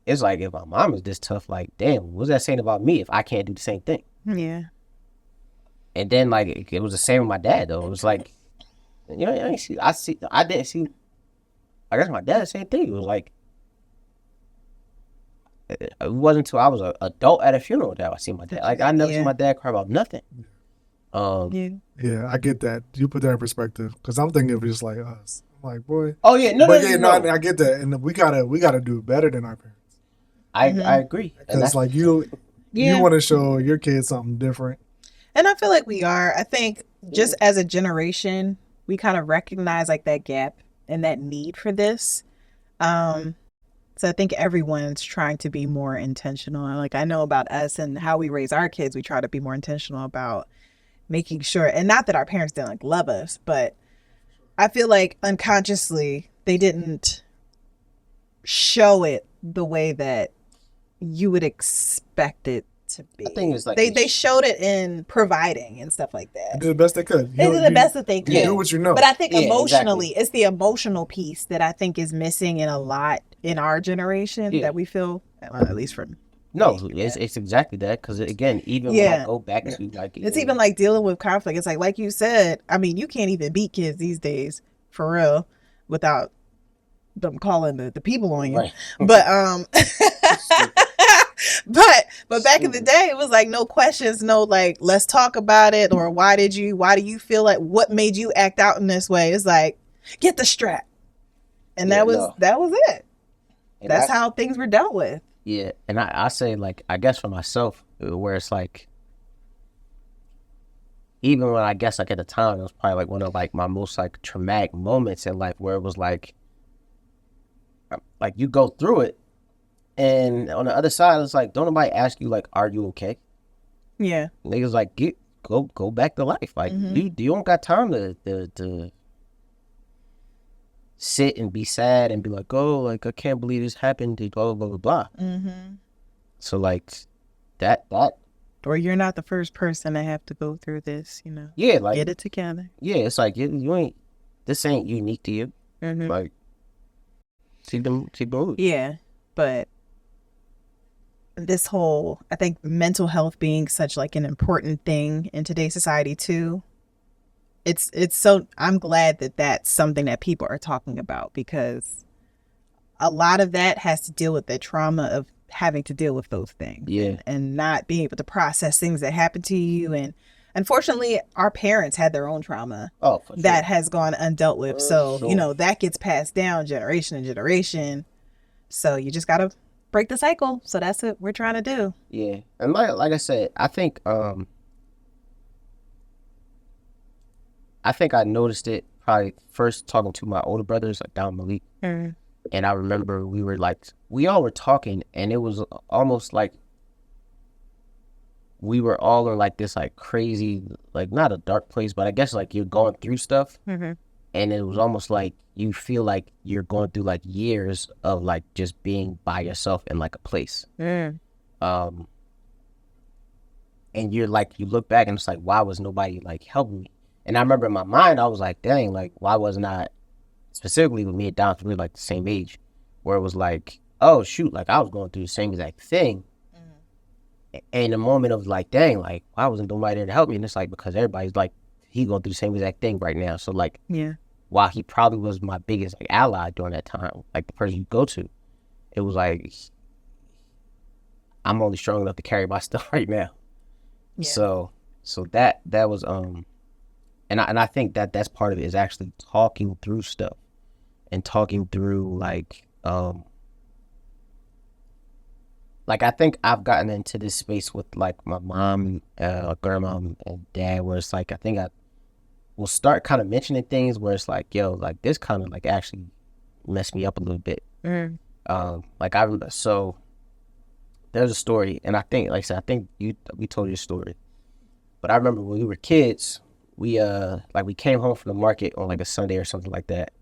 it's like if my mom is this tough, like damn, what's that saying about me if I can't do the same thing? Yeah. And then like it was the same with my dad though. It was like, you know, I didn't see. I guess my dad the same thing. It was like it wasn't until I was an adult at a funeral that I see my dad. Like I never see my dad cry about nothing. Yeah, I get that. You put that in perspective because I'm thinking of just like us. I'm like, boy. Oh yeah, no. I get that, and we gotta do better than our parents. I agree. Because like you want to show your kids something different. And I feel like we are. I think just as a generation, we kind of recognize like that gap and that need for this. So I think everyone's trying to be more intentional. Like I know about us and how we raise our kids, we try to be more intentional about making sure, and not that our parents didn't like love us, but I feel like unconsciously they didn't show it the way that you would expect it to be. I think it's like they showed it in providing and stuff like that. They did the best they could. They did the best that they could. You do what you know. But I think emotionally, it's the emotional piece that I think is missing in a lot in our generation that we feel, well, at least from. No, it's exactly that. Because again, even when I go back to like, it's even like dealing with conflict. It's like you said. I mean, you can't even beat kids these days for real without them calling the people on you. Right. But but back in the day, it was like no questions, no like let's talk about it, or why do you feel like, what made you act out in this way? It's like, get the strap, and that was it. And that's how things were dealt with. Yeah, and I say like I guess for myself, where it's like even when I guess like at the time it was probably like one of like my most like traumatic moments in life, where it was like you go through it. And on the other side, it's like, don't nobody ask you, like, are you okay? Yeah. Niggas like, go back to life. Like, you don't got time to sit and be sad and be like, oh, like, I can't believe this happened, blah, blah, blah, blah. So, like, that. Or you're not the first person to have to go through this, you know? Yeah, like. Get it together. Yeah, it's like, you ain't, this ain't unique to you. Like. Keep them moving. Yeah, but this whole, I think mental health being such like an important thing in today's society too. It's so, I'm glad that that's something that people are talking about, because a lot of that has to deal with the trauma of having to deal with those things. Yeah. And not being able to process things that happen to you. And unfortunately, our parents had their own trauma that has gone undealt with. So, that gets passed down generation to generation. So you just got to break the cycle. So that's what we're trying to do. Yeah. And like I said, I think I noticed it probably first talking to my older brothers, like Don Malik. Mm. And I remember we all were talking, and it was almost like we were all in like this like crazy, like not a dark place, but I guess like you're going through stuff. Mm-hmm. And it was almost like you feel like you're going through like years of like just being by yourself in like a place. Mm. And you're like, you look back and it's like, why was nobody like helping me? And I remember in my mind, I was like, dang, like, why wasn't I, specifically with me and Don, we were like the same age, where it was like, oh shoot, like I was going through the same exact thing. Mm-hmm. And the moment of like, dang, like, why wasn't nobody there to help me? And it's like, because everybody's like, he going through the same exact thing right now. So like, yeah, while he probably was my biggest like ally during that time, like the person you go to, it was like, I'm only strong enough to carry my stuff right now. Yeah. So that was and I think that's part of it, is actually talking through stuff and talking through like I think I've gotten into this space with like my mom, grandma and dad, where it's like I think I will start kind of mentioning things where it's like, yo, like this kind of like actually messed me up a little bit. Mm. Like I remember, so there's a story, and I think, like I said, I think we told you a story, but I remember when we were kids, we came home from the market on like a Sunday or something like that,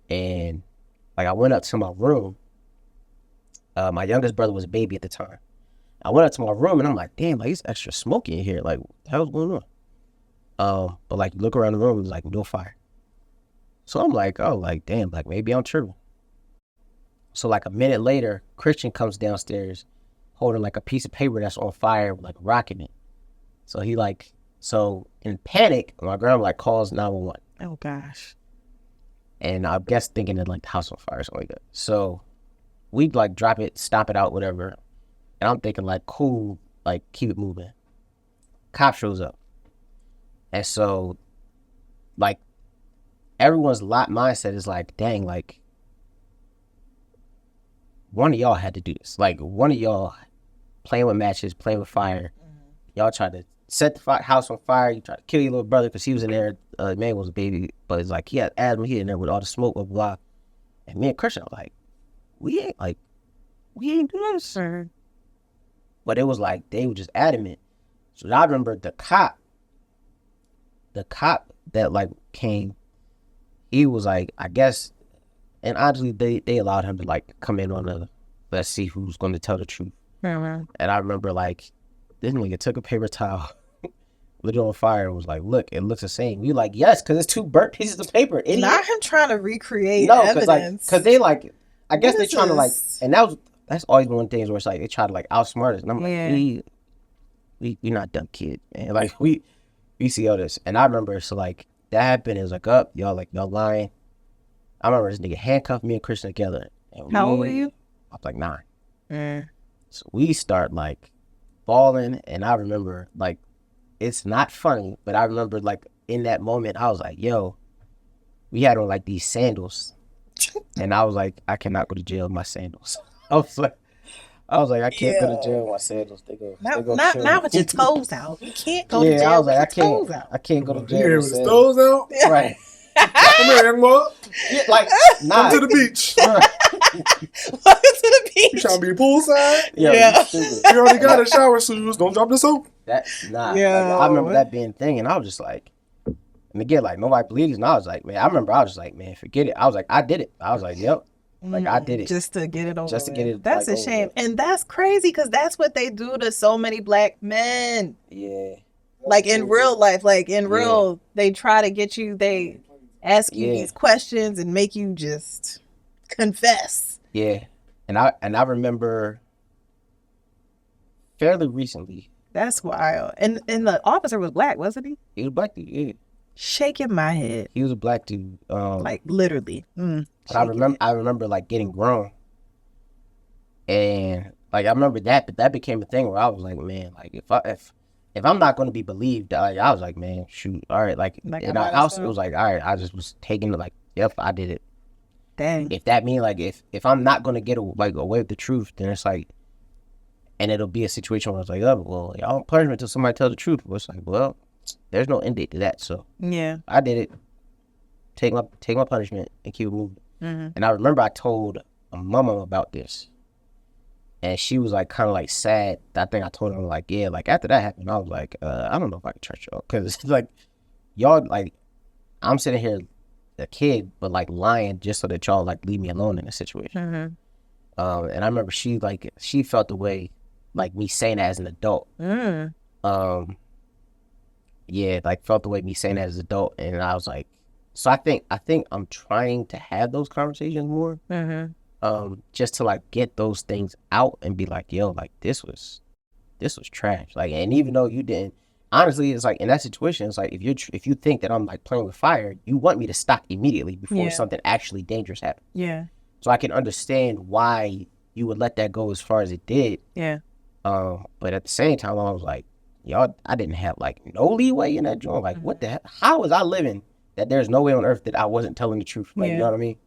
and like I went up to my room. My youngest brother was a baby at the time. I went up to my room and I'm like, damn, like it's extra smoky in here. Like, what the hell's going on? But like, look around the room, it was like no fire. So I'm like, oh, like damn, like maybe I'm tripping. So like a minute later, Christian comes downstairs holding like a piece of paper that's on fire with like a rock in it. So he like, so in panic, my grandma like calls 911. Oh gosh. And I guess thinking that like the house on fire or something like that. So we like drop it, stop it out, whatever. And I'm thinking like, cool, like keep it moving. Cop shows up. And so like everyone's mindset is like, dang, like one of y'all had to do this. Like one of y'all playing with matches, playing with fire. Mm-hmm. Y'all tried to set the house on fire. You tried to kill your little brother because he was in there. Man was a baby, but it's like he had asthma. He in there with all the smoke, blah, blah, blah. And me and Christian were like, we ain't do this. Mm-hmm. But it was like, they were just adamant. So I remember the cop that like came, he was like, I guess, and honestly, they allowed him to like come in on let's see who's going to tell the truth. Mm-hmm. And I remember like, this nigga took a paper towel, lit it on fire, and was like, look, it looks the same. We like, yes, because it's two burnt pieces of paper. Idiot. Not him trying to recreate evidence. Because they like, I guess they trying to like, and that's always one of the things where it's like, they try to like outsmart us. And I'm like, we not dumb kid, man. Like, we see all this. And I remember, so like, that happened. It was like, y'all lying. I remember this nigga handcuffed me and Christian together. And how old were you? I was like 9. Mm. So we start like bawling, and I remember like, it's not funny, but I remember like in that moment, I was like, yo, we had on like these sandals. And I was like, I cannot go to jail with my sandals. I was like, I can't go to jail with my sandals. They go not with your toes out. You can't go to jail I was like, with your toes out. I can't go to jail with his toes out? Right. Come here, young boy. Yeah, like, come to the beach. Welcome to the beach. You trying to be poolside? Yeah. You already got a shower shoes. Don't drop the soap. Like, I remember that being a thing, and I was just like, and again, like, nobody believes, and I was like, man, I remember I was just like, man, forget it. I was like, I did it. I was like, yep. Like, I did it. Just to get it over Just to get it. That's like, a shame. And that's crazy, because that's what they do to so many black men. Yeah. Like, in real life, like, in real, they try to get you, they ask you these questions and make you just confess. Yeah, and I remember fairly recently. That's wild. And the officer was black, wasn't he? He was a black dude. Yeah, Shaking my head. he was a black dude. Like literally. But I remember like getting grown, and like I remember that, but that became a thing where I was like, man, like if I'm not going to be believed, I was like, man, shoot, all right, like in our house, it was like, all right, I just was taking it like, yep, I did it. Dang. If that mean like if I'm not going to get away with the truth, then it's like, and it'll be a situation where it's like, oh, well, y'all don't punish me until somebody tells the truth. But it's like, well, there's no end date to that, so yeah, I did it. Take my punishment and keep it moving. Mm-hmm. And I remember I told a mama about this, and she was like kind of like sad. I think I told her like, yeah, like after that happened, I was like, I don't know if I can trust y'all, because it's like y'all like I'm sitting here a kid, but like lying just so that y'all like leave me alone in a situation. Mm-hmm. And I remember she felt the way like me saying that as an adult. Yeah, like felt the way me saying that as an adult, and I was like, so I think I'm trying to have those conversations more. Just to like get those things out and be like, yo, like this was trash. Like, and even though you didn't, honestly, it's like in that situation, it's like if you think that I'm like playing with fire, you want me to stop immediately before something actually dangerous happens. Yeah. So I can understand why you would let that go as far as it did. Yeah. But at the same time, I was like, y'all, I didn't have like no leeway in that joint. Like, what the hell? How was I living that there's no way on earth that I wasn't telling the truth? Like, you know what I mean?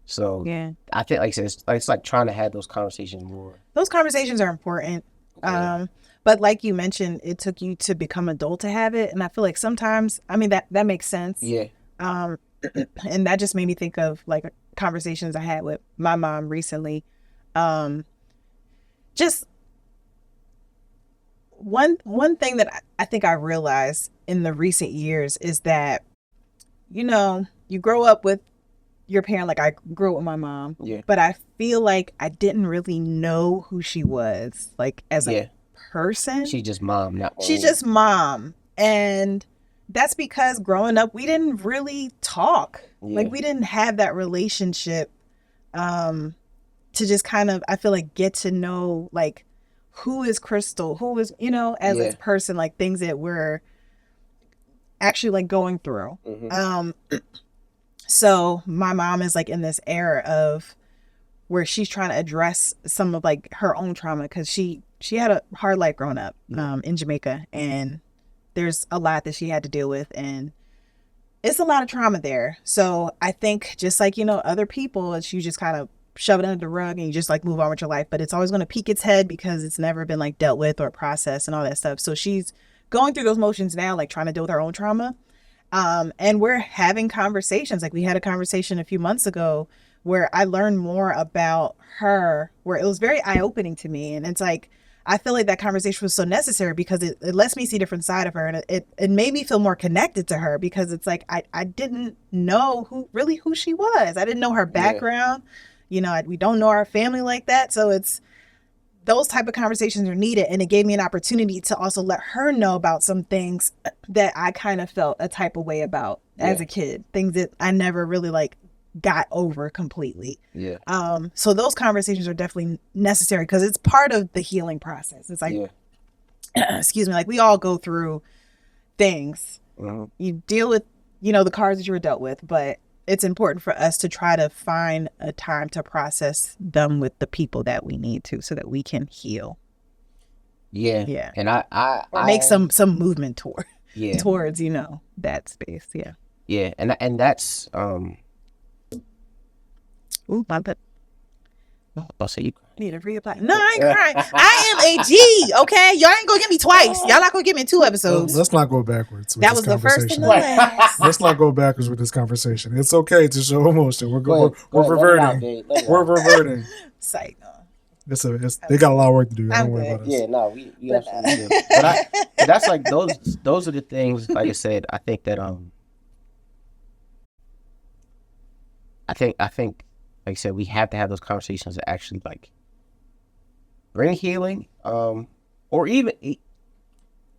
So I think, like I said, it's like trying to have those conversations more. Those conversations are important. Yeah. But like you mentioned, it took you to become adult to have it. And I feel like sometimes, I mean, that makes sense. Yeah. And that just made me think of like conversations I had with my mom recently. Just one thing that I think I realized in the recent years is that, you know, you grow up with your parent, like I grew up with my mom, but I feel like I didn't really know who she was, like as a person. She's just mom, not she's just mom, and that's because growing up we didn't really talk, like we didn't have that relationship, to just kind of, I feel like, get to know like who is Crystal, who is, you know, as a person, like things that we're actually like going through. So my mom is like in this era of where she's trying to address some of like her own trauma, because she had a hard life growing up in Jamaica, and there's a lot that she had to deal with, and it's a lot of trauma there. So I think just like, you know, other people, it's you just kind of shove it under the rug and you just like move on with your life, but it's always going to peek its head because it's never been like dealt with or processed and all that stuff. So she's going through those motions now, like trying to deal with her own trauma. And we're having conversations. Like we had a conversation a few months ago where I learned more about her, where it was very eye-opening to me. And it's like, I feel like that conversation was so necessary because it lets me see a different side of her. And it made me feel more connected to her, because it's like, I didn't know who she was. I didn't know her background. You know, we don't know our family like that. So it's, those type of conversations are needed. And it gave me an opportunity to also let her know about some things that I kind of felt a type of way about as a kid, things that I never really like got over completely. So those conversations are definitely necessary because it's part of the healing process. It's like, excuse me, like we all go through things. You deal with, you know, the cards that you were dealt with, but it's important for us to try to find a time to process them with the people that we need to, so that we can heal. Yeah. And I make some movement towards, you know, that space. Yeah. And that's ooh, my bad. I'll say you need to reapply. No, I ain't crying. I am a G, okay? Y'all ain't gonna get me twice. Y'all not gonna get me in 2 episodes. Let's not go backwards. That was the first and the last. Let's not go backwards with this conversation. It's okay to show emotion. We're reverting. We're reverting. Psych. They got a lot of work to do. Don't worry about us. Yeah, no, we absolutely do. But that's like those are the things. Like I said, I think that I think like I said, we have to have those conversations that actually like bring healing, or even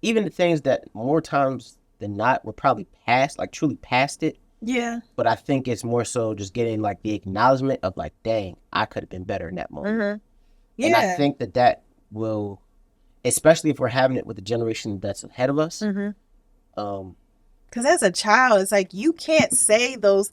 the things that more times than not we're probably past, like truly past it, Yeah. But I think it's more so just getting like the acknowledgement of like, dang, I could have been better in that moment. Yeah. And I think that will, especially if we're having it with the generation that's ahead of us. Because as a child, it's like you can't say those.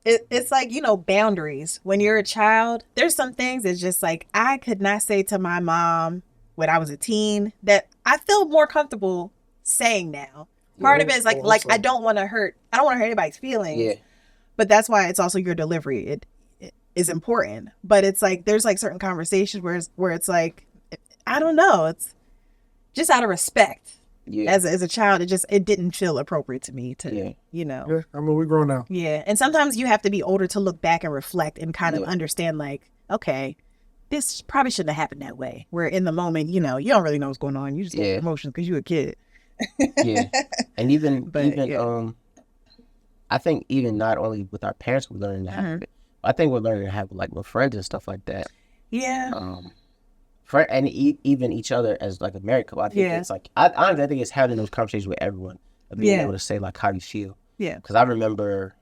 It's like, boundaries. When you're a child, there's some things that's just like I could not say to my mom when I was a teen that I feel more comfortable saying now. Part of it is like I don't want to hurt anybody's feelings. Yeah. But that's why it's also your delivery. It is important. But it's like there's like certain conversations where it's like, I don't know, it's just out of respect. Yeah. As a child, it didn't feel appropriate to me to, Yeah, I mean, we're grown now. Yeah, and sometimes you have to be older to look back and reflect and kind of understand, like, okay, this probably shouldn't have happened that way. Where in the moment, you don't really know what's going on. You just get emotions because you're a kid. Yeah, and even I think even not only with our parents, we're learning to have it. I think we're learning to have like with friends and stuff like that. Yeah. And even each other as like a married couple. I think it's like I think it's having those conversations with everyone, of being able to say like how you feel. Yeah. Because I remember,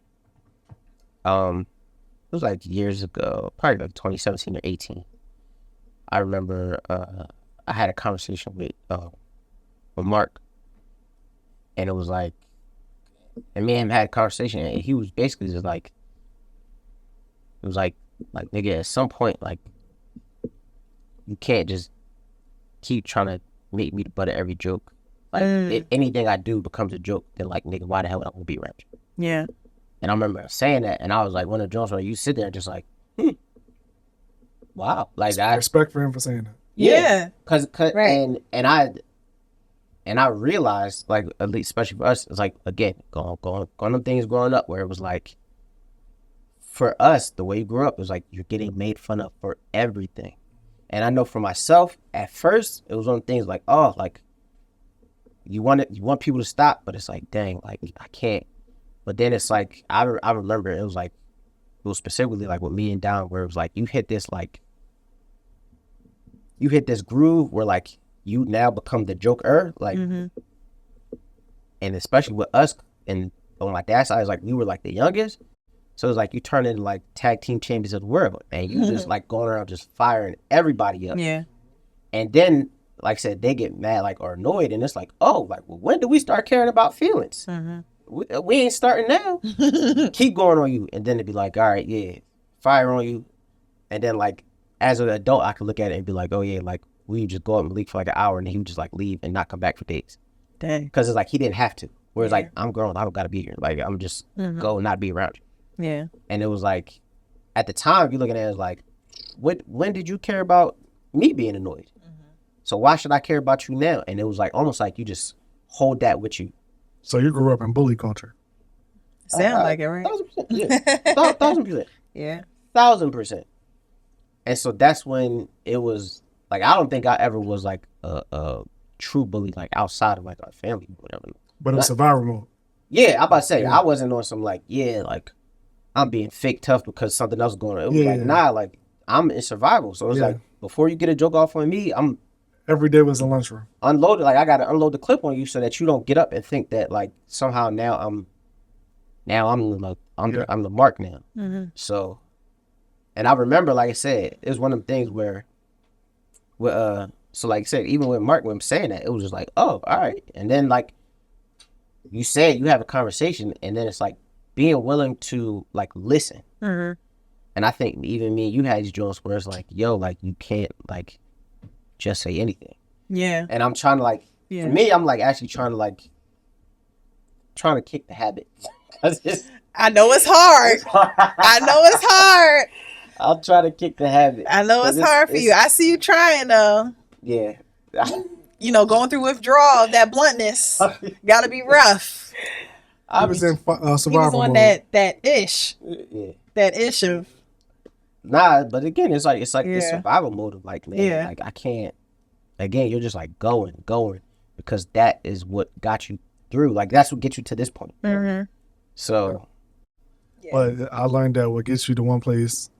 it was like years ago, probably like 2017 or 18. I remember I had a conversation with Mark, and it was like, and me and him had a conversation, and he was basically just like, it was like nigga, at some point, like, you can't just keep trying to make me the butt of every joke. Like, if anything I do becomes a joke, then like, nigga, why the hell would I want to be around you? Yeah. And I remember saying that, and I was like, one of the Jones, where you sit there just like, wow, like I respect for him for saying that. Yeah, cause right. and I realized, like, at least especially for us, it's like, again, going on things growing up where it was like, for us, the way you grew up, it was like you're getting made fun of for everything. And I know for myself, at first, it was one of the things like, oh, like, you want people to stop, but it's like, dang, like, I can't. But then it's like, I remember it was specifically like with me and Down, where it was like, you hit this groove where like, you now become the joker, like, and especially with us, and on my dad's side, it's like, we were like the youngest. So it's like you turn into like tag team champions of the world, and you just like going around just firing everybody up. Yeah. And then, like I said, they get mad, like, or annoyed, and it's like, oh, like, well, when do we start caring about feelings? We ain't starting now. Keep going on you, and then it'd be like, all right, yeah, fire on you, and then like as an adult, I could look at it and be like, oh yeah, like we just go up and leak for like an hour, and then he would just like leave and not come back for days. Dang. Because it's like he didn't have to. Whereas like I'm grown, I don't gotta be here. Like I'm just go and not be around you. Yeah. And it was like, at the time, you're looking at it as like, when did you care about me being annoyed? So why should I care about you now? And it was like, almost like you just hold that with you. So you grew up in bully culture. Sound like it, right? 1,000%. Yeah. 1,000%. Yeah. 1,000%. And so that's when it was like, I don't think I ever was like a true bully, like outside of like our family or whatever. But it was survival mode. Yeah, I'm about to say, I wasn't on some like, like, I'm being fake tough because something else is going on. It was like, nah, like, I'm in survival. So it's like, before you get a joke off on me, I'm... Every day was a lunchroom. Unloaded. Like, I got to unload the clip on you so that you don't get up and think that, like, somehow now I'm the mark now. So, and I remember, like I said, it was one of the things where, so like I said, even with Mark, when I'm saying that, it was just like, oh, all right. And then, like, you have a conversation, and then it's like, being willing to like listen. And I think even me and you had these joints where it's like, yo, like you can't like just say anything. Yeah. And I'm trying to like, for me, I'm like actually trying to kick the habit. I know it's hard. I know it's hard. I'll try to kick the habit. I know it's hard for you. I see you trying though. Yeah. Going through withdrawal of that bluntness. Gotta be rough. I was in survival he was on mode. that ish. Yeah. That ish of. Nah, but again, it's like this survival mode of like, man, like I can't. Again, you're just like going, because that is what got you through. Like that's what gets you to this point. So. But I learned that what gets you to one place,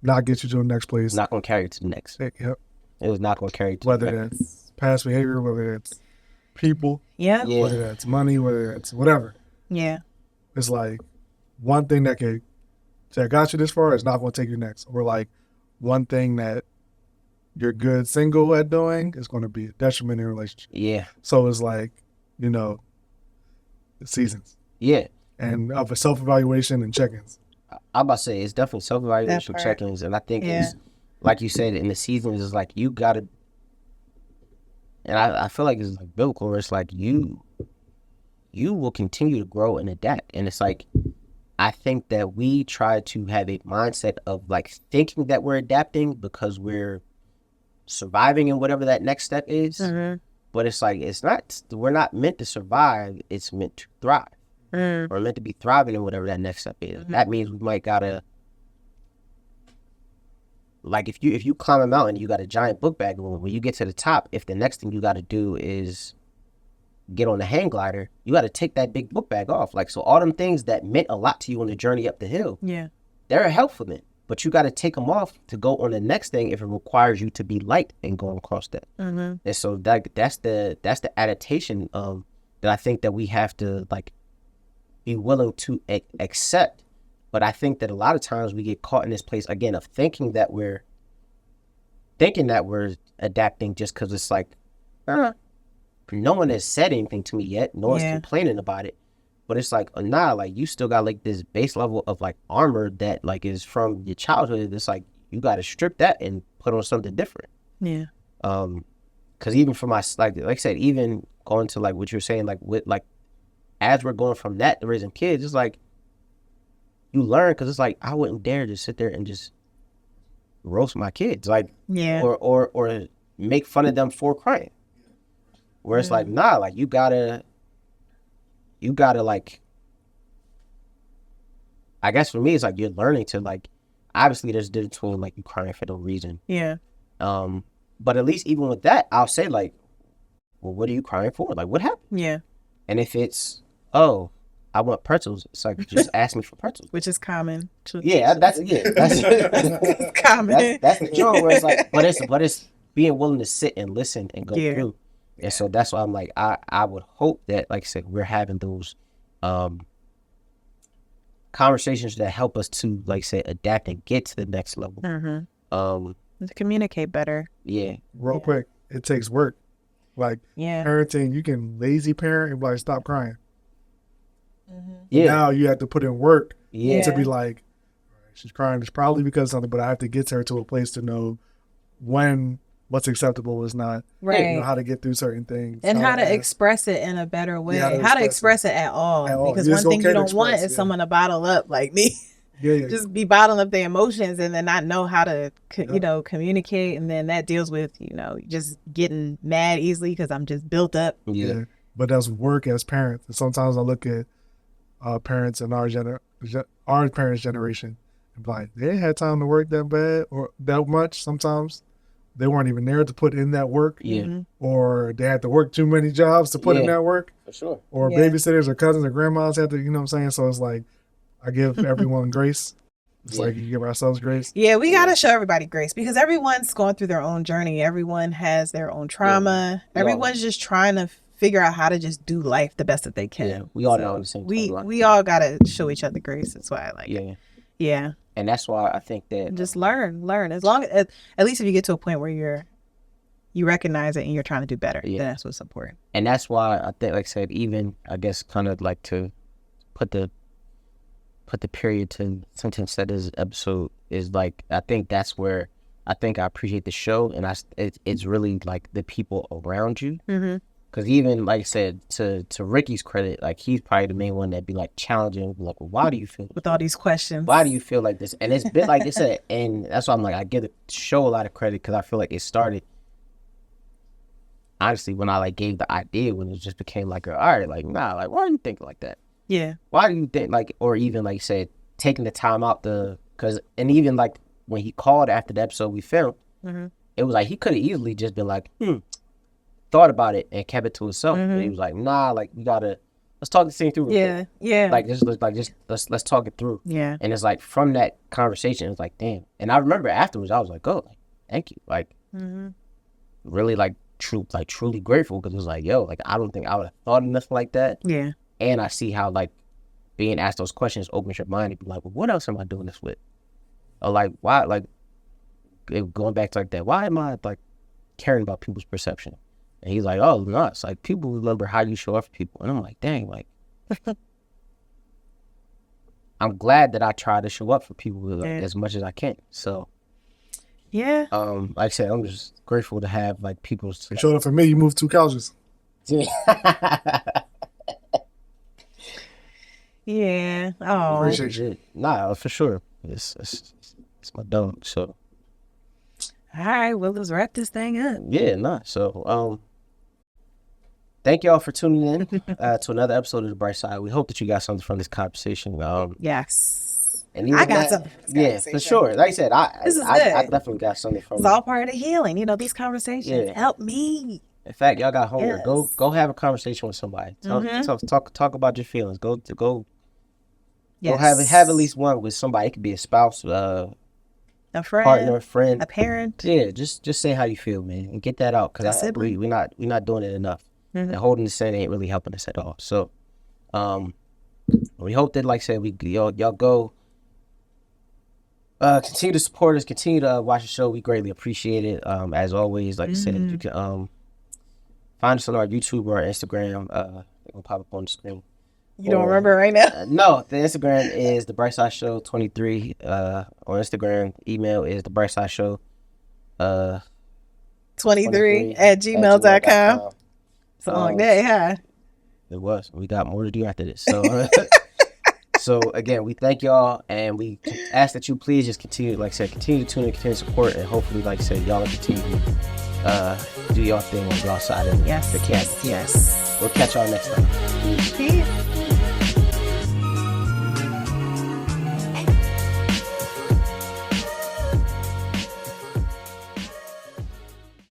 not get you to the next place. Not gonna carry you to the next. Yep. It was not gonna carry you to whether the next. that's past behavior, whether that's people, whether that's money, whether that's whatever. Yeah. it's like one thing that got you this far is not going to take you next. Or like one thing that you're good single at doing is going to be a detriment in a relationship. Yeah. So it's like, the seasons. Yeah. And of a self-evaluation and check-ins. I'm about to say it's definitely self-evaluation check-ins, and I think it's like you said in the seasons is like you gotta, and I feel like it's like biblical where it's like you will continue to grow and adapt, and it's like I think that we try to have a mindset of like thinking that we're adapting because we're surviving in whatever that next step is, but it's like it's not. We're not meant to survive; it's meant to thrive. Or meant to be thriving in whatever that next step is. That means we might gotta, like if you climb a mountain, you got a giant book bag. When you get to the top, if the next thing you got to do is get on the hang glider, you got to take that big book bag off. Like, so all them things that meant a lot to you on the journey up the hill, they're helpful then. But you got to take them off to go on the next thing if it requires you to be light and going across that. And so that's the adaptation that I think that we have to like be willing to accept. But I think that a lot of times we get caught in this place again of thinking that we're adapting just because it's like no one has said anything to me yet, no one's complaining about it, but it's like nah, like you still got like this base level of like armor that like is from your childhood. It's like you got to strip that and put on something different. Because even for my like I said, even going to like what you're saying, like with like as we're going from that to raising kids, it's like you learn, because it's like I wouldn't dare just sit there and just roast my kids, like or make fun of them for crying. Where it's like nah, like you gotta like, I guess for me it's like you're learning to like, obviously there's a difference between like you crying for no reason. But at least even with that, I'll say like, well, what are you crying for? Like what happened? And if it's I want pretzels, it's like just ask me for pretzels, which is common. That's common. That's the joke where it's like, but it's being willing to sit and listen and go through. And so that's why I'm like, I would hope that, like I said, we're having those conversations that help us to, like say, adapt and get to the next level. To communicate better. Real quick, it takes work. Like parenting, you can lazy parent and like stop crying. Now you have to put in work to be like, she's crying. It's probably because of something, but I have to get her to a place to know what's acceptable is not. How to get through certain things. And how to express it in a better way. How to express it at all. Because one thing you don't want is someone to bottle up like me. Just be bottling up their emotions and then not know how to, communicate. And then that deals with, just getting mad easily because I'm just built up. But that's work as parents. And sometimes I look at parents in our parents' generation and be like, they had time to work that bad or that much. Sometimes they weren't even there to put in that work. Or they had to work too many jobs to put in that work. For sure. Or babysitters or cousins or grandmas had to, you know what I'm saying? So it's like, I give everyone grace. It's like you give ourselves grace. We got to show everybody grace because everyone's going through their own journey. Everyone has their own trauma. Everyone's just trying to figure out how to just do life the best that they can. We all know the same time. We all got to show each other grace. That's why I like it. And that's why I think that just learn as long as at least if you get to a point where you recognize it and you're trying to do better, then that's what's important. And that's why I think, like I said, even I guess kind of like to put the period to sometimes that this episode is like, I think that's where I think I appreciate the show, and it's really like the people around you. Because even like I said, to Ricky's credit, like he's probably the main one that be like challenging, like, well, why do you feel with all these questions? Why do you feel like this? And it's been like this, and that's why I'm like, I give the show a lot of credit because I feel like it started honestly when I like gave the idea, when it just became like, all right, like nah, like why do you think like that? Why do you think like, or even like you said, taking the time out and even like when he called after the episode we filmed, it was like he could have easily just been like, thought about it and kept it to himself. But he was like, nah, like let's talk this thing through. Like let's talk it through. And it's like from that conversation, it was like, damn. And I remember afterwards, I was like, oh, like, thank you, like really like truly grateful because it was like, yo, like I don't think I would have thought of nothing like that. And I see how like being asked those questions opens your mind and be like, well, what else am I doing this with? Or like, why, like, going back to like that, why am I like caring about people's perception? And he's like, oh, no, it's like people remember how you show up for people. And I'm like, dang, like, I'm glad that I try to show up for people as much as I can. So, yeah. Like I said, I'm just grateful to have like people. You showed up for me. You moved 2 couches. Yeah. Oh, Appreciate you. Nah, for sure. It's my dog. So. All right. Well, let's wrap this thing up. Yeah. Nah. So, thank y'all for tuning in to another episode of The Bright Side. We hope that you got something from this conversation. Yes. And I got something from this conversation. for sure. Like I said, I definitely got something from it. It's all part of the healing. You know, these conversations help me. In fact, y'all got homework. Go have a conversation with somebody. Talk about your feelings. Go have at least one with somebody. It could be a spouse, a friend, partner, friend, a parent. Yeah, just say how you feel, man, and get that out, because we're not doing it enough. And holding this in ain't really helping us at all. So, we hope that, like I said, y'all go continue to support us, continue to watch the show. We greatly appreciate it. As always, like I said, you can find us on our YouTube or our Instagram. It'll pop up on the screen. You don't remember right now? No, the Instagram is The Bright Side Show 23. On Instagram, email is The Bright Side Show 23 at gmail.com. It's a long day, huh? It was. We got more to do after this. So, so again, we thank y'all, and we ask that you please just continue, like I said, continue to tune in, continue to support, and hopefully, like I said, y'all will continue to do y'all thing and go outside and the cat. Yes. We'll catch y'all next time. Peace.